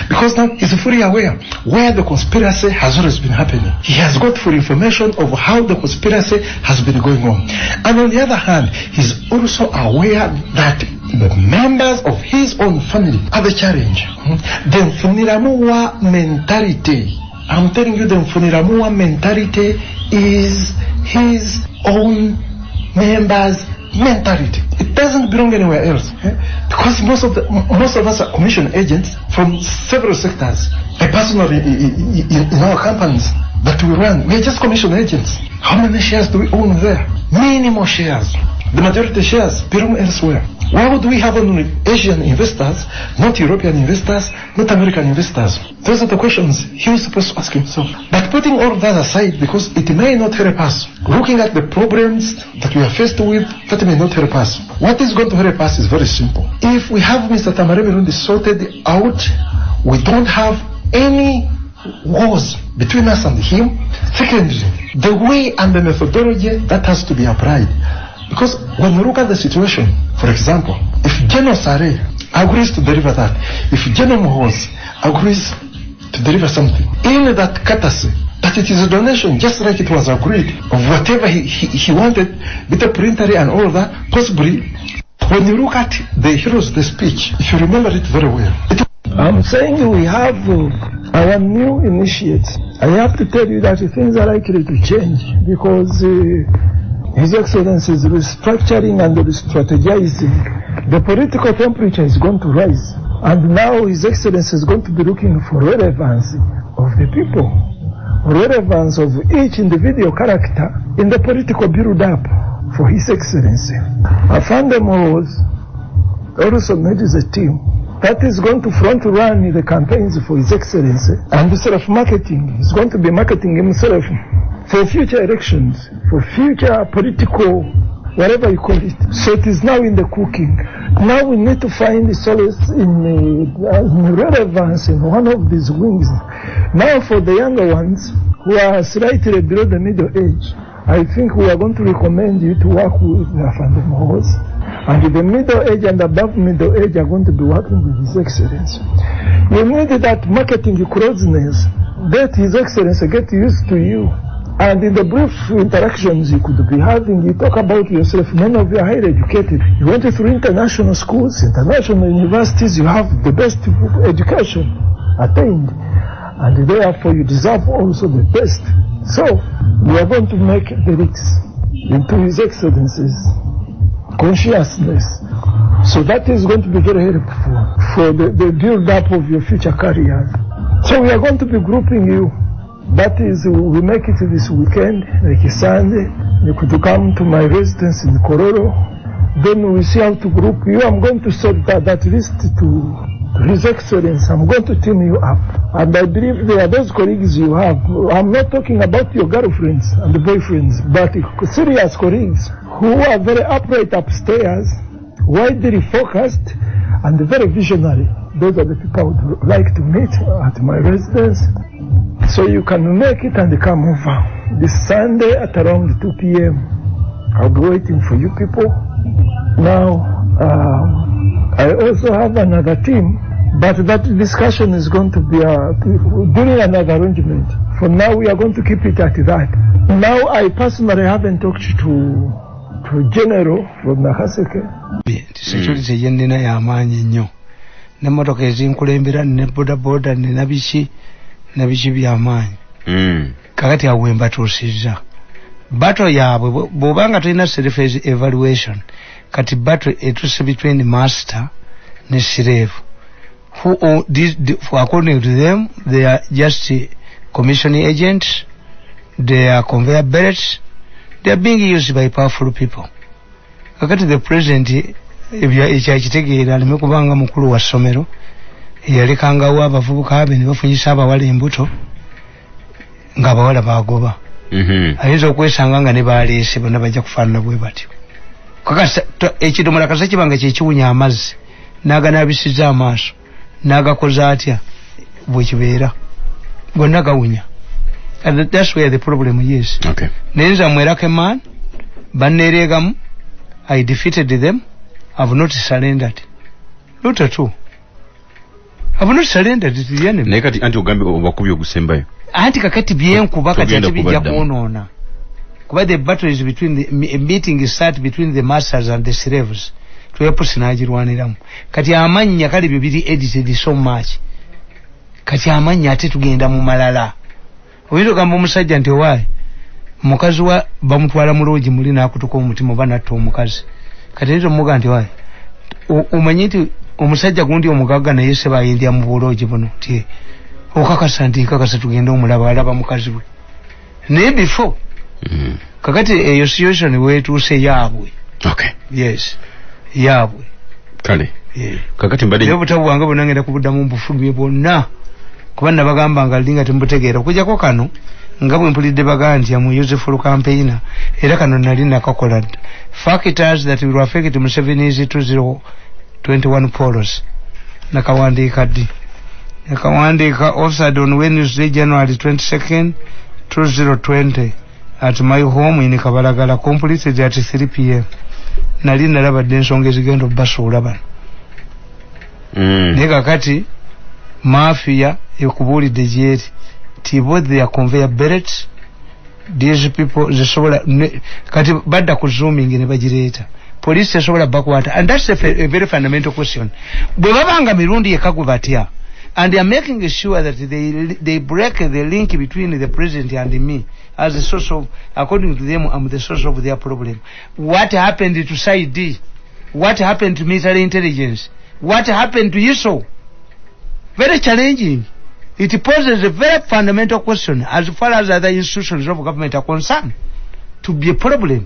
because now he's fully aware where the conspiracy has always been happening. He has got full information of how the conspiracy has been going on. And on the other hand, he's also aware that the members of his own family are the challenge. The Funiramuwa mentality I'm telling you, the Mfuniramua mentality is his own members' mentality. It doesn't belong anywhere else. Because most of us are commission agents from several sectors. I personally, in our companies that we run, we are just commission agents. How many shares do we own there? Minimal shares. The majority shares belong elsewhere. Why would we have only Asian investors, not European investors, not American investors? Those are the questions he was supposed to ask himself. But putting all that aside, because it may not help us, looking at the problems that we are faced with, that may not help us. What is going to help us is very simple. If we have Mr. Tamale Mirundi sorted out, we don't have any wars between us and him. Secondly, the way and the methodology that has to be applied. Because when we look at the situation, for example, if General Sare agrees to deliver that, if General Mohos agrees to deliver something, in that courtesy, that it is a donation just like it was agreed, of whatever he wanted, with the printer and all that, possibly, when you look at the heroes, the speech, if you remember it very well. I'm saying we have our new initiates. I have to tell you that things are likely to change because His Excellency is restructuring and re-strategizing. The political temperature is going to rise. And now His Excellency is going to be looking for relevance of the people. Relevance of each individual character in the political build-up for His Excellency. Afande Mohoz also manages a team that is going to front-run the campaigns for His Excellency. And self-marketing, he's going to be marketing himself for future elections, for future political, whatever you call it. So it is now in the cooking. Now we need to find the solace in relevance in one of these wings. Now for the younger ones who are slightly below the middle age, I think we are going to recommend you to work with Afande Mohoz. And the middle age and above middle age are going to be working with His Excellency. You need that marketing closeness, that His Excellency get used to you. And in the brief interactions you could be having, you talk about yourself. Many of you are highly educated. You went through international schools, international universities. You have the best education attained. And therefore you deserve also the best. So we are going to make the leaks into His Excellency's consciousness. So that is going to be very helpful for the build-up of your future careers. So we are going to be grouping you. That is, we make it this weekend, like Sunday. You could come to my residence in Kororo. Then we see how to group you. I'm going to send that list to His Excellency. I'm going to team you up. And I believe there are those colleagues you have. I'm not talking about your girlfriends and boyfriends, but serious colleagues who are very upright upstairs, widely focused, and very visionary. Those are the people I would like to meet at my residence. So you can make it and come over this Sunday at around 2 p.m. I'll be waiting for you people. Now, I also have another team, but that discussion is going to be during another arrangement. For now, we are going to keep it at that. Now, I personally haven't talked to General from Nakaseke. Security yendina ya amanyi nnyo. N'emmotoka ezinkulembera ne bodaboda ne nabishi by'amaanyi. Kakati awo we mbatuusizza. Battle yaabwe bw'obanga tulina self evaluation, kati battle etuuse between the master ne slave. According to them, they are just commissioning agents, they are conveyor belts, they are being used by powerful people. Kakati the president ekyakitegeera aleme kubanga mukulu wa ssomero yalekangawo abavubuka abe ne bafunyisa abawala embuto ng'abawala bagoba. Ayinza okwesanga nga ne baleese bonna bajja kufaanana bwe batyo. Kakasa ekidomola kasa kibanga kyekiwunya amazzi n'aganaabisiza amaaso n'agakoza atya bwe kibeera gonna gawunya. And that's where the problem is. Okay. Nenza mwerake man banneereegamu. I defeated them. I have not surrendered. Not at all. I have not surrendered to the enemy. Nekati anti ugambi wakubi ogusembayo. Anti kakati byenkuba kati ate bijja kwonoona. Kuba the battle is between the meeting is start between the masters and the slaves. Twepo sinagirwaniramu. Kati amannya kali bibiri edited so much. Kati amannya ate tugenda mu malala. oyiro gamba omusajja nti owaye mukazi wa bamutwala mu loogi muli nakutuka omutima oba natta omukazi kati nito muga nti waye omanyi nti omusajja gundi omugaga naye se bayindya mu buloogi buno ti okakasa nti kakasa tugenda omulaba alaba mukazi we naye before kakati eyo situation wetuuse yaabwe okay yes yaabwe kale kakati mbali yo butabu wange bonangenda kubuddamu mbufugwe bonna kuba nabagamba nga linga tembutegeera okujjako kano nga bwe mpulidde baganti ya mu useful campaigner era kano nali nakakola factors that will affect Museveni's 2021 polls nakawandiika ddi nakawandiika offered on Wednesday January 22nd 2020 at my home in Kabalagala, completed at 3 p.m. nali nalabadde ensonga ezigenda obbasuula bano naye kakati mafia ekubuulidde gyeri ti both their conveyor belts these people zisobola kati badda ku zooming ne bagireeta police esobola bakwata and that's a very fundamental question bwe babanga mirundi yekagwe batya and they are making sure that they break the link between the president and me as a source of, according to them, I'm the source of their problem. What happened to SID? What happened to military intelligence? What happened to ISO? Very challenging. It poses a very fundamental question as far as other institutions of government are concerned to be a problem.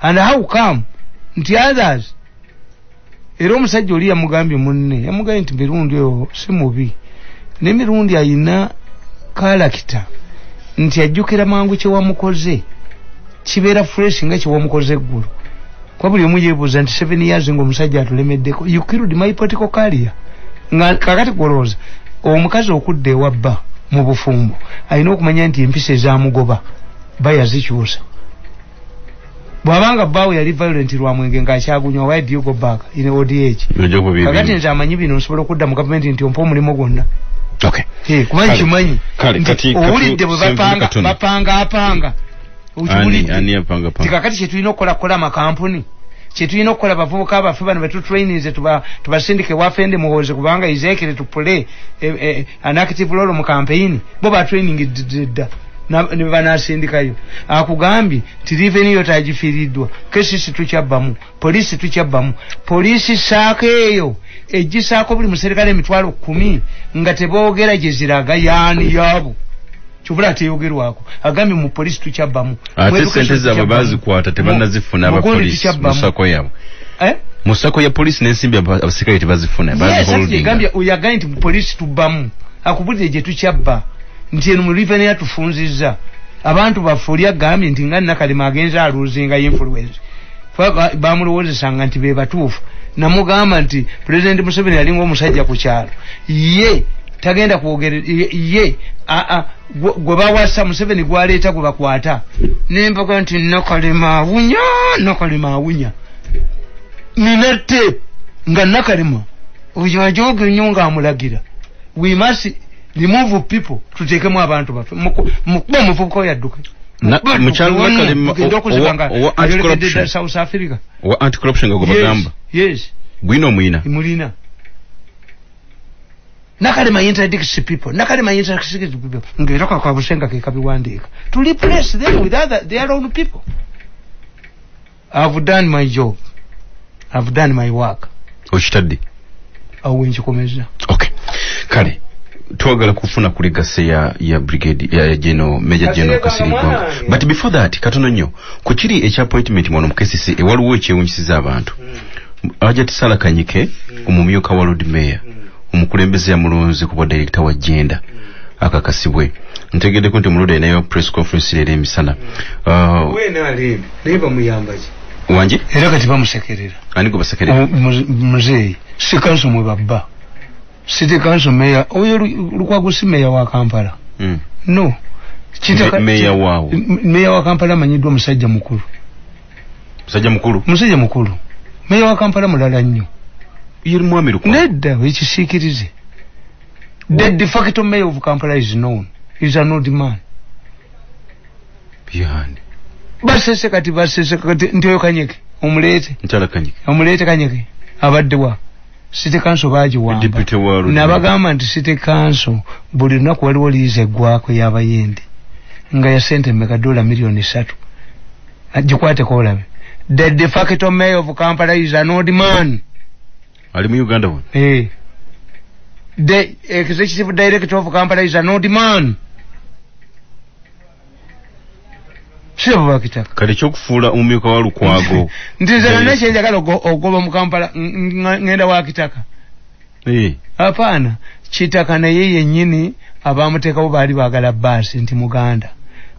And how come nti others era omusajja oli yamugambye munne yamugambye nti Mirundi oyo si mubi ne Mirundi ayina kalakita nti ajjukira mangu kye wamukoze kibeera fresh nga kye wamukoze eggulu kwa buli omu yeebuuza nti 7 years ng'omusajja atulemeddeko you killed my political career nga kakati kulowooza omukazi okudda ewabba mu bufumbo alina okumanya nti empisa ezamugoba bayazikyusa bwabanga baawe yali violent lwa mwenge ng'akyagunywa why do you go back in ODH kakati nti amanyi bino nsobola okudda mu gavumenti nti ompa omulimu gwonna okay kumanyi kimanyi owulidde bwe bapanga ani tikakati kyetulina okukola amakampuni kyetulina okukola abavubuka abaffe bano betutrainize tubasindike wafende muhoze kubanga izekere tupule an active role mu campaign bo batraining dda ne banasindikayo akugambye tiriveni yo tajifiridwa kesisi tukyabbamu polisi saako eyo egisaako buli muserikale emitwalo 10 nga teboogera gye ziraga yaani yaabo kyobula teyogerwako agambye mu polisi tukyabbamu ate sente zaabwe bazikwata tebannazifuna abapolisi musako yabo musako ya polisi n'ensimbi abaserikale tebazifuna bagambye oyagambye nti mu polisi tubbamu akubulire gye tukyabba nti eno mu riveni yatufunzizza abantu baffe oli agambye nti nga Nakalema agenza aluzinga influence bamulowoozesanga nti be batuufu namugamba nti President Museveni yalinga omusajja ku kyalo ye tagenda kwogera ye gwe bawasa Museveni gwaleeta gwe bakwata nembaga nti Nakalema awunya ninette nga Nakalema oyo ajoga nnyo ng'amulagira we must remove people tuteekemu abantu baffe mukuba omuvubuka oyadduka mukyalo Nakalema South Africa wa anti-corruption nga gwe bagamba yes gwina omuyina mulina Nakalema interdicts people ngera kwa busenga ke kabiwandiika to replace them with their own people. I've done my job, I've done my work. Okitadde awenkikomeza okay kale twagala kufuna kuli gase ya brigade ya Major General Kasirye but before that katono nnyo kukiri ekya appointment mwono mukesisi ewaliwo ekyewunyisiza abantu Ajati Sala Kanyike omumyuka wa Lord Mayor omukulembeze yamulonze kuba director wa agenda akakasibwe ntegedde ko nti mulude nayo press conference lere emisana wena leba muyambaje wanje era kati bamusekerera ani go basekerera muzee sikanso mwe babba city council mayor oyo lukwagusi mayor wa Kampala no kitaka mayor wa Kampala manyidwa musajja mukulu mayor wa Kampala mulala nnyo yiri mwamiru kwa nedda wekisikirize the de facto mayor of Kampala is known, is an old man biyani basese kati ntoyo Kanyike omulete ntala Kanyike omulete Kanyike abaddewa City Council bagiwamba nabagamba nti City Council buli lunaku waliwo liize eggwako y'abayindi nga ya sente $1 million 3 agikwateko olabe. The de facto mayor of Kampala is an old man. Ali mu Uganda one. The executive director of Kampala is an old man. Sebo bakitaka. Kale kyokufula omumyuka wa Lukwago. Ndizana nakyenjagala ogoba mu Kampala ngenda wakitaka. Hapana. Kitaka na yeye nyini abamuteekawo baali baagala basi nti Muganda.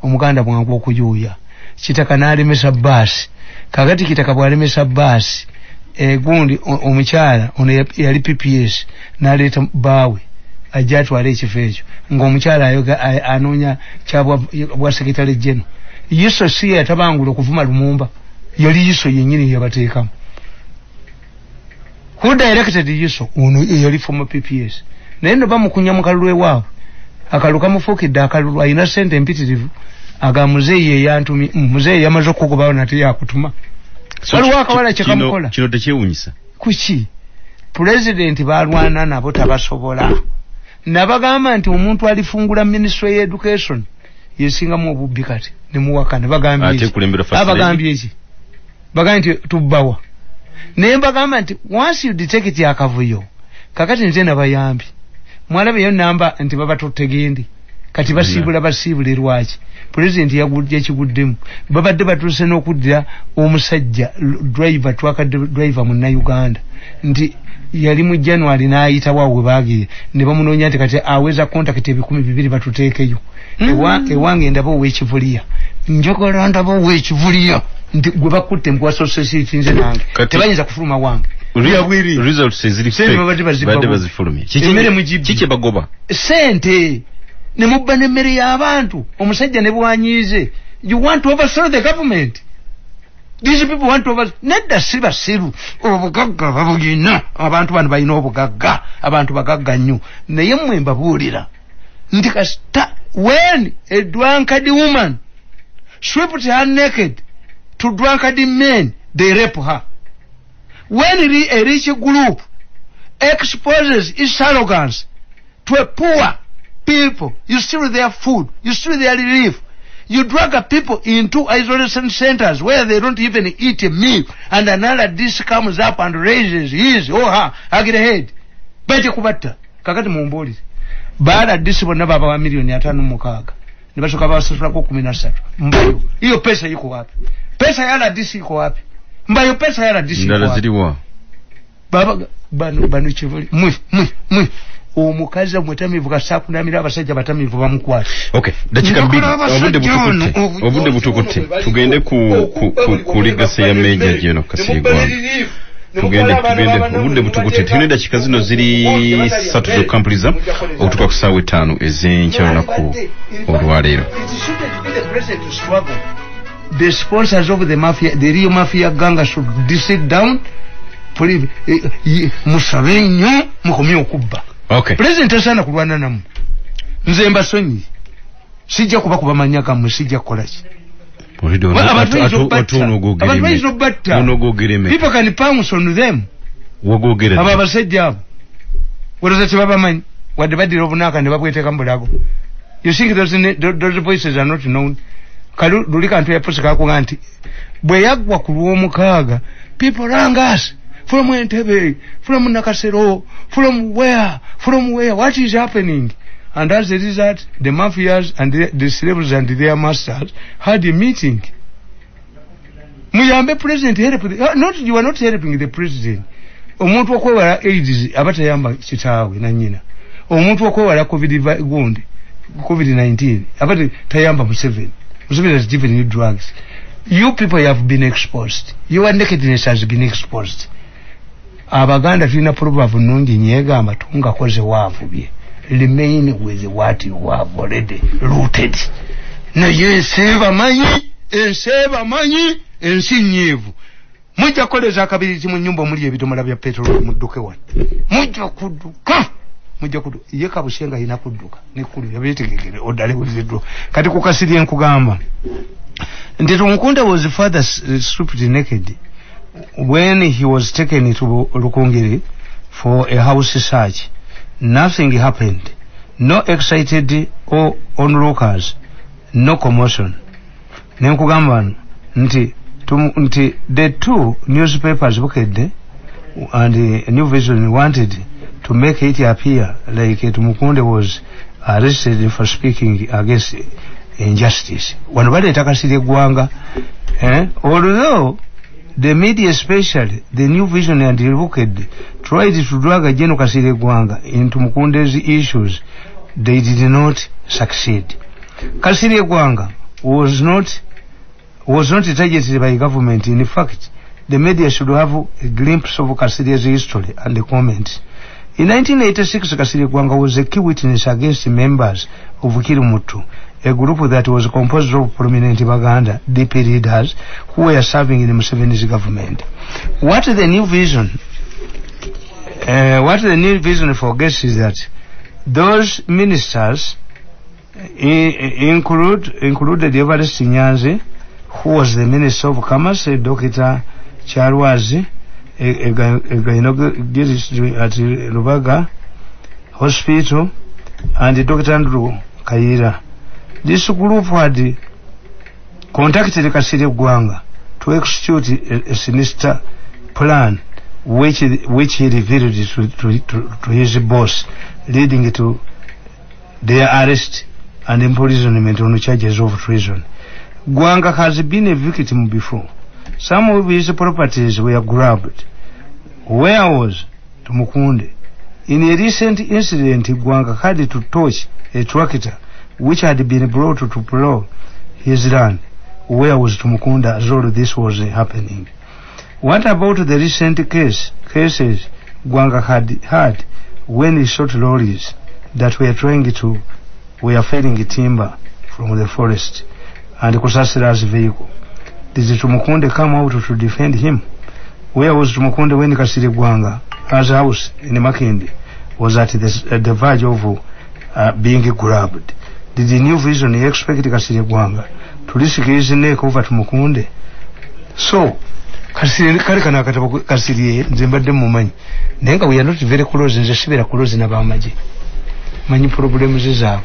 Omuganda mwangu okuyuya. Kitaka n'alemesa basi. Kakati kitaka bwalemesa basi. Gundi omukyala ono yali PPS n'aleeta baawe ajja atwala ekifo ekyo ng'omukyala anoonya kyabwa sekretary general. Yiso si yatabangula okuvuma Lumumba, yali Yiso yennyini yabateekamu. Who directed Yiso? Ono yali former PPS. Naye no bamukunya mu kalulu ewaabwe, akalulu kamufuukidde akalulu alina ssente empitirivu aga muzeeyi eyantumi muzeeyi yamaze okugobawo nate yakutuma. Waliwo akawala kyekamukola. Kino tekyewunyisa. Kuki President balwana nabo tabasobola. Nabagamba nti omuntu alifungula Ministry of Education yesingamu obubbi kati ne muwakana bagambye ate kulembera facility abagambye ki bagambye nti tubbawa naye bagamba nti once you detect akavuyo kakati nze nabayambi mwalabe yo namba nti baba tutegendi kati basiibula lwaki President yagudde ekiguddemu babadde batuse n'okuddira omusajja driver twaka driver mu Uganda nti yali mu January n'ayita wawe baagire ne bamunoonya nti kati aweza contact 200 batuteekeyo ewange ndabo wekivuliya njogora ndabo wekivuliya nti gwe bakutte mbwa society nze nange tebayinza kufuluma wange results ezili fake bazifulumye kiki bagoba sente ne mubba n'emmere y'abantu omusajja ne bwanyize. You want to overthrow the government. These people want to overthrow. Nedda siru obugagga babugina abantu bano balina obugagga abantu bagagga nnyo naye mmwe mbabuulira nti kasita when a drunkard woman stripped her naked to drunkard men they rape her. When a rich group exposes its arrogance to a poor people, you steal their food, you steal their relief, you drag people into isolation centers where they don't even eat a meal, and another dish comes up and raises his or her head. Bete kubata kakati mumboli baada dish bonna baba wa milioni 5.6 nibasoka basasula ko 13 mbayo hiyo pesa iko wapi? Pesa ya dish iko wapi? Mbayo pesa ya dish iko wapi? Ndala ziliwa baba banu chivuli mwe omukazi mwetamivu kasakunamira abasajja batamivu bamukwata. Okay, dakika 2 obudde butukutte tugende ku ligase ya meja jeno Kasirye. Tugende obudde butukutte tugende dakika zino ziri 3 zokampuliza okutuka ku ssaawa 5 ez'enkya ku olwaleero. The sponsors of the mafia, the real mafia gang should sit down. Musabe nnyo mukomye okubba. Okay. President asana kulwana namu. Nze mbasonyi. Sijja kuba kubamanya kamwe sijja kukola ki. People can pounce on them. Aba basajja abo. Wazati baba manyi. Wadde badira obunaka ne babweteka mbulago. You think those voices are not known. Kalu dulika ntu yapusi kakuga nti bwe yagwa ku lw'omukaaga people rang us from Entebbe, from Nakasero, from where, what is happening? And as a result, the mafias and the slaves and their masters had a meeting. Muyambe president help. You are not helping the president. Omuntu okwewala AIDS abatayamba kitaawe na nyina. Omuntu okwewala COVID-19 abate tayamba Museveni. Museveni has given you drugs. You people have been exposed. Your nakedness has been exposed. Abaganda tulina proverb nungi nyega amatunga koze wavubye. Remain with what you have already rooted. Na yenseva manyi ensinyevu. Mujja koleza akabiri mu nyumba muli ebidomola bya petrol mudduke wano. Mujja kuduka. Yeka bushenga ina kuduka. Nekulu yabitegekere odale wizidro. Kati ku Kasirye nkugamba. Ndito Nkunda was the father stripped naked when he was taken to Lukungiri for a house search. Nothing happened. No excited or onlookers. No commotion. Nenkugamba nti the two newspapers booked and a New Vision wanted to make it appear like Tumukunde was arrested for speaking against injustice. Wanabade takasiri gwanga, although the media, especially the New Vision and the Booked, tried to drag General Kasirye Gwanga into Mukunde's issues, they did not succeed. Kasirye Gwanga was not targeted by government. In fact, the media should have a glimpse of Kasirye's history and the comments. In 1986, Kasirye Gwanga was a key witness against members of Kirumutu, a group that was composed of prominent Baganda DP leaders who were serving in the Museveni's government. What the New Vision forgets is that those ministers included Everest Nyanze, who was the Minister of Commerce, Dr. Charwazi, a gynecologist at Rubaga Hospital, and Dr. Andrew Kaira. This group had contacted Kasirye Gwanga to execute a sinister plan which he revealed to his boss, leading to their arrest and imprisonment on charges of treason. Gwanga has been a victim before. Some of his properties were grabbed. Where was Tumukunde? In a recent incident, Gwanga had to touch a tractor which had been brought to plow his land. Where was Tumukunde as all this was happening? What about the recent cases Gwanga had when he shot lorries that were felling timber from the forest and Kusasira's vehicle? Did Tumukunde come out to defend him? Where was Tumukunde when Kasirye Gwanga, as house in Makindi, was at the verge of being grabbed? Did the New Vision expect Kasirye Gwanga to risk his neck over Tumukunde? So, Kasirye nzembadde mumanyi nenga we are not very close nze sibera close na bamaje manyi problems zaabwe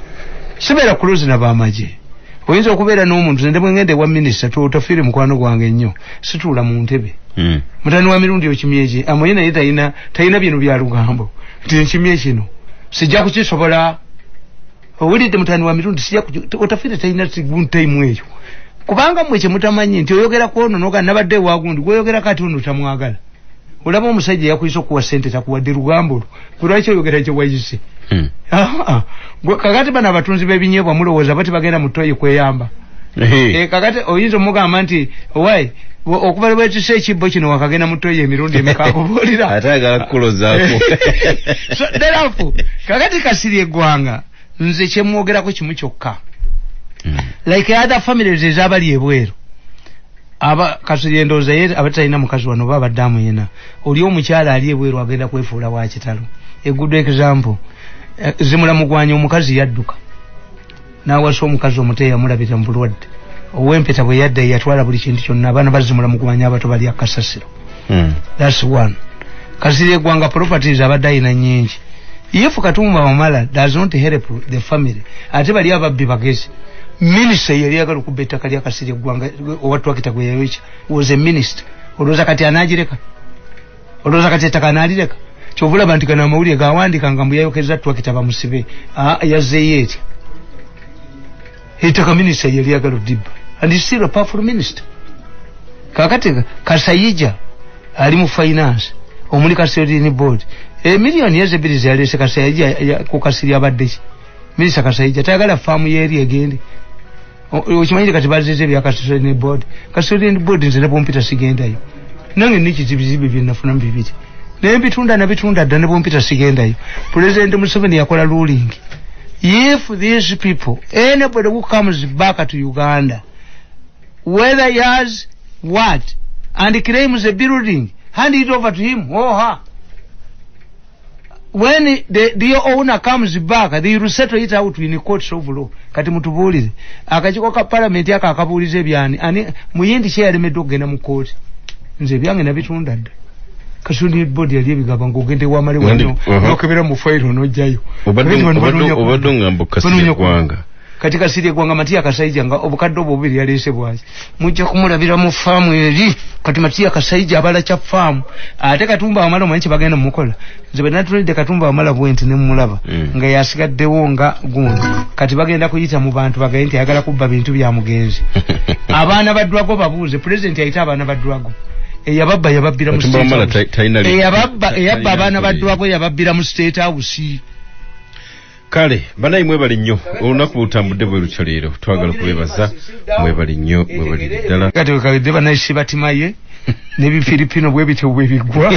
sibera close na bamaje oyinza okubeera n'omuntu nende mwengende wa minister tofire mukwano gwange nnyo situula mu ntebe mutani wa Mirundi okimyeje amoye naye tayina bino bya lugambo nti nkimye kino sijja kukisobola owulidde mutani wa Mirundi sijja otafire tayina time eyo kubanga mwe mutamanyi nti oyogera kwono noga nabadde wagundi gwoyogera kati ono tamwagala olaba omusajja yakuyisa okuwa sente takuwadde lugambo kulwaki oyogera kye wayise kakati bana abatunzi b'ebinyeebwa mulowooza bati bagenda mu toyi kweyamba kakati oyinza omugamba nti owai okuva bwetisa ekibbo kino wakagenda mu toyi emirundi emekakubuulira ate agala kukulozaako therefore kakati Kasirye Gwanga nze kyemwogerako kimu kyokka like other families ezabali ebweru Kasirye ndooza ye abatalina mukazi wano baba damu yena oli omukyala ali ebweru agenda kwefuula wa kitalo a good example zimula mugwanya omukazi yadduka nawasa omukazi omuteeya mulabira mu bulwadde owempeta bwe yadda yatwala buli kintu kyonna abaana bazimula mugwanya abato bali akasasiro that's one. Kasirye Gwanga properties abadde ayina nnyingi. If Katumba Wamala does not help the family ate bali ababbi bagezi minister yali agala okubetta kali Kasirye Gwanga watu wakitagwe yawicha was a minister oloza kati anajireka oloza kati takanalireka chovula bantika na mawuli gawandika ngambu yayokeza tu wakitaba musibe yazeyeti hitaka minister yali agala dibba and he's still a powerful minister. Kakati Kasayija ali mu finance omuli Kasirye board million yeze bilizi yalese Kasayija ku Kasirye abadde minister Kasayija tayagala famu yeri egende okimanyi kati bazeze bya Kasirye board nze ne bompita sigendayo nange niki zibizibe byenafuna mbibiti naye bitunda dda ne bompita sigendayo. President Museveni yakola ruling if these people anybody who comes back to Uganda whether he has what and claims a building hand it over to him or her. When the owner comes back they will settle it out in the courts of law. Kati mutubulize akachiko ka parliament yaka akabulize byani ani muyindi share medo gena mu court nze byange na bitunda dda kasuni bodi yali bigaba ngogende wa mali wano nokebera mu file onojjayo obadonga mbokasi kwanga kati Kasirye gwanga Matiya Kasaija nga obukadde obubiri yalese bwazi mujja kumulabira mu farm eri kati Matiya Kasaija abala cha farm ate Katumba amala mwanchi bagenda mukola nze natulide Katumba amala bwenti ne mulaba nga yasigaddewo nga gundi kati bagenda kuyita mu bantu bagenda yagala kubba bintu bya mugenzi abaana badwago babuze president yayita abaana badwago eyababba yababbira mu state house eyabba abaana badwago yababbira mu state house. Kale banayi mwebali nnyo olunaku butambudde bwe lutyo leero twagala kubebaza mwebali nnyo mwebali ddala kati kalidde banayi sibatimaye ne bifilipino bwe bityo bwe bigwa